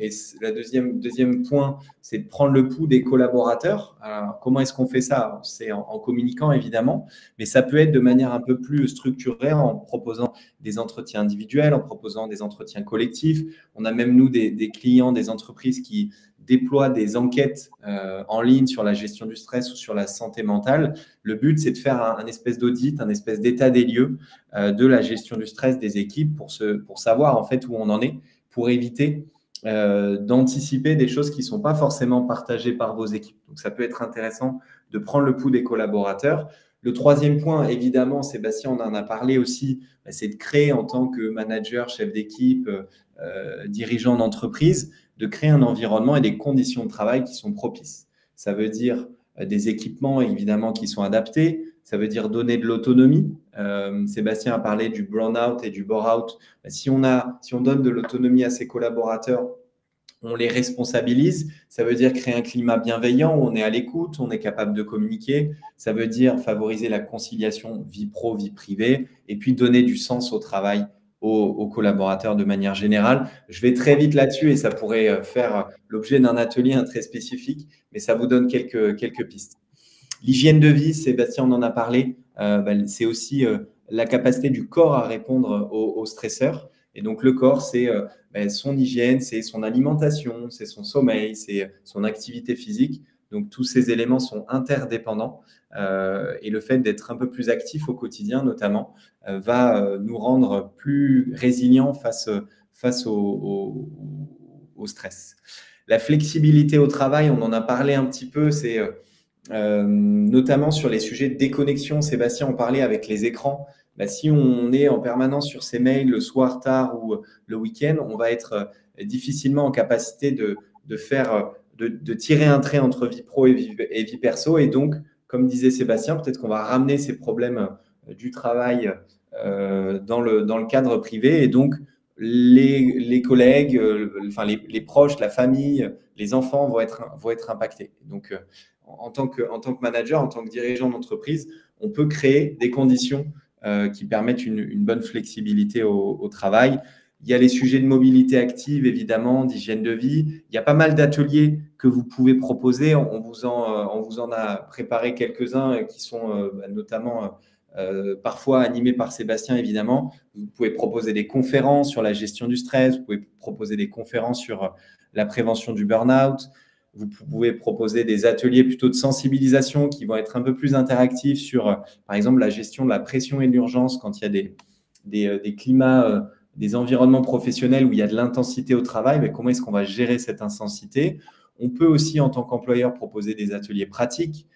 point, c'est de prendre le pouls des collaborateurs. Alors, comment est-ce qu'on fait ça? C'est en communiquant, évidemment, mais ça peut être de manière un peu plus structurée en proposant des entretiens individuels, en proposant des entretiens collectifs. On a même, nous, des clients, des entreprises qui déploient des enquêtes en ligne sur la gestion du stress ou sur la santé mentale. Le but, c'est de faire un espèce d'audit, un espèce d'état des lieux de la gestion du stress des équipes pour savoir en fait où on en est, pour éviter d'anticiper des choses qui ne sont pas forcément partagées par vos équipes. Donc, ça peut être intéressant de prendre le pouls des collaborateurs. Le troisième point, évidemment, Sébastien, on en a parlé aussi, c'est de créer en tant que manager, chef d'équipe, dirigeant d'entreprise, de créer un environnement et des conditions de travail qui sont propices. Ça veut dire des équipements, évidemment, qui sont adaptés. Ça veut dire donner de l'autonomie. Sébastien a parlé du burn-out et du bore-out. Si on donne de l'autonomie à ses collaborateurs, on les responsabilise. Ça veut dire créer un climat bienveillant où on est à l'écoute, on est capable de communiquer. Ça veut dire favoriser la conciliation vie pro, vie privée, et puis donner du sens au travail aux collaborateurs de manière générale. Je vais très vite là-dessus et ça pourrait faire l'objet d'un atelier très spécifique, mais ça vous donne quelques pistes. L'hygiène de vie, Sébastien, on en a parlé, c'est aussi la capacité du corps à répondre aux stresseurs. Et donc, le corps, c'est son hygiène, c'est son alimentation, c'est son sommeil, c'est son activité physique. Donc, tous ces éléments sont interdépendants. Et le fait d'être un peu plus actif au quotidien, notamment, va nous rendre plus résilients face au stress. La flexibilité au travail, on en a parlé un petit peu, c'est notamment sur les sujets de déconnexion. Sébastien en parlait avec les écrans. Si on est en permanence sur ses mails le soir tard ou le week-end, on va être difficilement en capacité de tirer un trait entre vie pro et vie perso. Et donc, comme disait Sébastien, peut-être qu'on va ramener ces problèmes du travail dans le cadre privé. Et donc, les collègues, enfin les proches, la famille, les enfants vont être impactés. Donc, en tant que manager, en tant que dirigeant d'entreprise, on peut créer des conditions qui permettent une bonne flexibilité au travail. Il y a les sujets de mobilité active, évidemment, d'hygiène de vie. Il y a pas mal d'ateliers que vous pouvez proposer. On vous en a préparé quelques-uns qui sont notamment parfois animés par Sébastien, évidemment. Vous pouvez proposer des conférences sur la gestion du stress. Vous pouvez proposer des conférences sur la prévention du burn-out. Vous pouvez proposer des ateliers plutôt de sensibilisation qui vont être un peu plus interactifs sur, par exemple, la gestion de la pression et de l'urgence quand il y a des climats, des environnements professionnels où il y a de l'intensité au travail. Mais comment est-ce qu'on va gérer cette intensité? On peut aussi, en tant qu'employeur, proposer des ateliers pratiques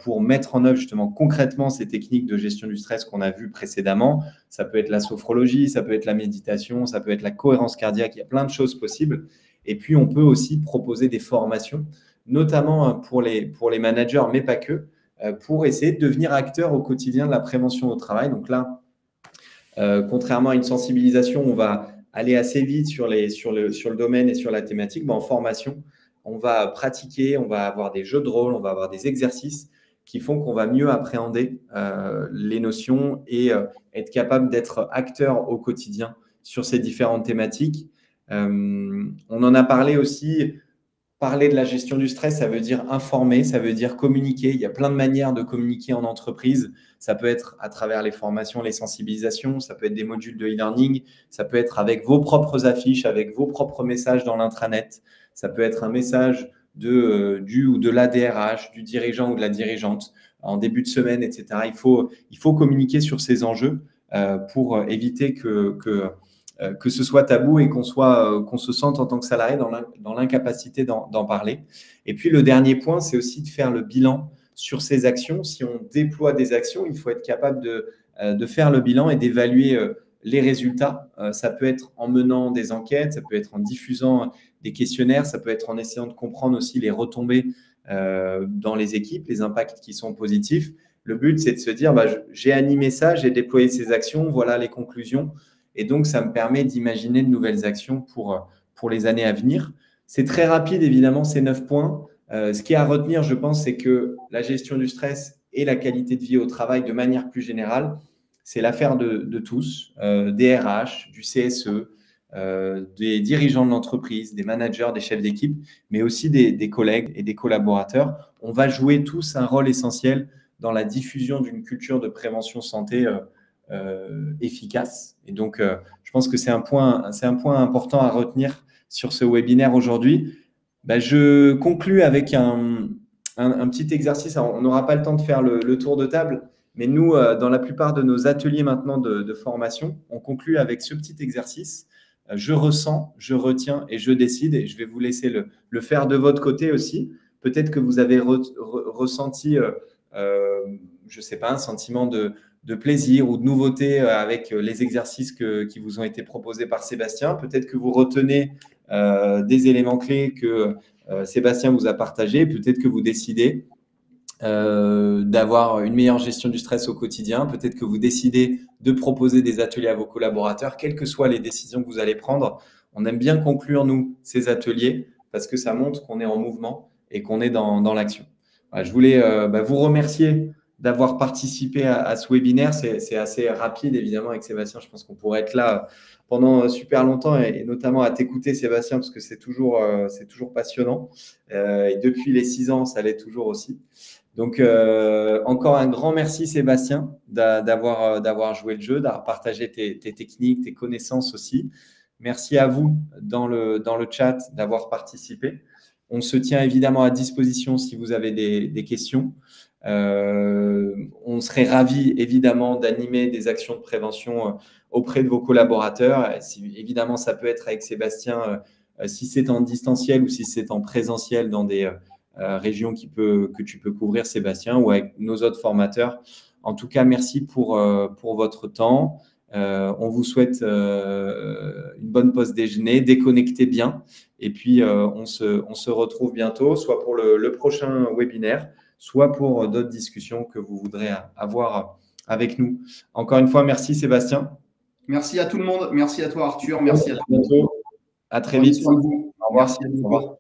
pour mettre en œuvre justement concrètement ces techniques de gestion du stress qu'on a vues précédemment. Ça peut être la sophrologie, ça peut être la méditation, ça peut être la cohérence cardiaque. Il y a plein de choses possibles. Et puis, on peut aussi proposer des formations, notamment pour les managers, mais pas que, pour essayer de devenir acteur au quotidien de la prévention au travail. Donc là, contrairement à une sensibilisation, on va aller assez vite sur le domaine et sur la thématique. En formation, on va pratiquer, on va avoir des jeux de rôle, on va avoir des exercices qui font qu'on va mieux appréhender les notions et être capable d'être acteur au quotidien sur ces différentes thématiques. On en a parlé aussi. Parler de la gestion du stress, ça veut dire informer, ça veut dire communiquer. Il y a plein de manières de communiquer en entreprise. Ça peut être à travers les formations, les sensibilisations, ça peut être des modules de e-learning, ça peut être avec vos propres affiches, avec vos propres messages dans l'intranet. Ça peut être un message du ou de la DRH, du dirigeant ou de la dirigeante en début de semaine, etc. Il faut communiquer sur ces enjeux pour éviter que ce soit tabou et qu'on se sente en tant que salarié dans l'incapacité d'en parler. Et puis, le dernier point, c'est aussi de faire le bilan sur ces actions. Si on déploie des actions, il faut être capable de faire le bilan et d'évaluer les résultats. Ça peut être en menant des enquêtes, ça peut être en diffusant des questionnaires, ça peut être en essayant de comprendre aussi les retombées dans les équipes, les impacts qui sont positifs. Le but, c'est de se dire, j'ai animé ça, j'ai déployé ces actions, voilà les conclusions. Et donc, ça me permet d'imaginer de nouvelles actions pour les années à venir. C'est très rapide, évidemment, ces 9 points. Ce qui est à retenir, je pense, c'est que la gestion du stress et la qualité de vie au travail, de manière plus générale, c'est l'affaire de tous, des RH, du CSE, des dirigeants de l'entreprise, des managers, des chefs d'équipe, mais aussi des collègues et des collaborateurs. On va jouer tous un rôle essentiel dans la diffusion d'une culture de prévention santé efficace. Et donc, je pense que c'est un point important à retenir sur ce webinaire aujourd'hui. Je conclus avec un petit exercice. Alors, on n'aura pas le temps de faire le tour de table, mais nous, dans la plupart de nos ateliers maintenant de formation, on conclut avec ce petit exercice. Je ressens, je retiens et je décide. Et je vais vous laisser le faire de votre côté aussi. Peut-être que vous avez ressenti, je ne sais pas, un sentiment de plaisir ou de nouveauté avec les exercices qui vous ont été proposés par Sébastien. Peut-être que vous retenez des éléments clés que Sébastien vous a partagés. Peut-être que vous décidez d'avoir une meilleure gestion du stress au quotidien. Peut-être que vous décidez de proposer des ateliers à vos collaborateurs, quelles que soient les décisions que vous allez prendre. On aime bien conclure, nous, ces ateliers parce que ça montre qu'on est en mouvement et qu'on est dans l'action. Voilà, je voulais vous remercier d'avoir participé à ce webinaire. C'est assez rapide, évidemment, avec Sébastien. Je pense qu'on pourrait être là pendant super longtemps et notamment à t'écouter, Sébastien, parce que c'est toujours passionnant. Et depuis les 6 ans, ça l'est toujours aussi. Donc, encore un grand merci, Sébastien, d'avoir joué le jeu, d'avoir partagé tes techniques, tes connaissances aussi. Merci à vous dans le chat d'avoir participé. On se tient évidemment à disposition si vous avez des questions. On serait ravis évidemment d'animer des actions de prévention auprès de vos collaborateurs. Évidemment, ça peut être avec Sébastien si c'est en distanciel ou si c'est en présentiel dans des régions que tu peux couvrir, Sébastien, ou avec nos autres formateurs. En tout cas, merci pour votre temps. On vous souhaite une bonne pause déjeuner, déconnectez bien. Et puis, on se retrouve bientôt, soit pour le prochain webinaire, soit pour d'autres discussions que vous voudrez avoir avec nous. Encore une fois, merci Sébastien. Merci à tout le monde. Merci à toi Arthur. Merci à bientôt. À très vite. Au revoir. Merci à vous. Au revoir.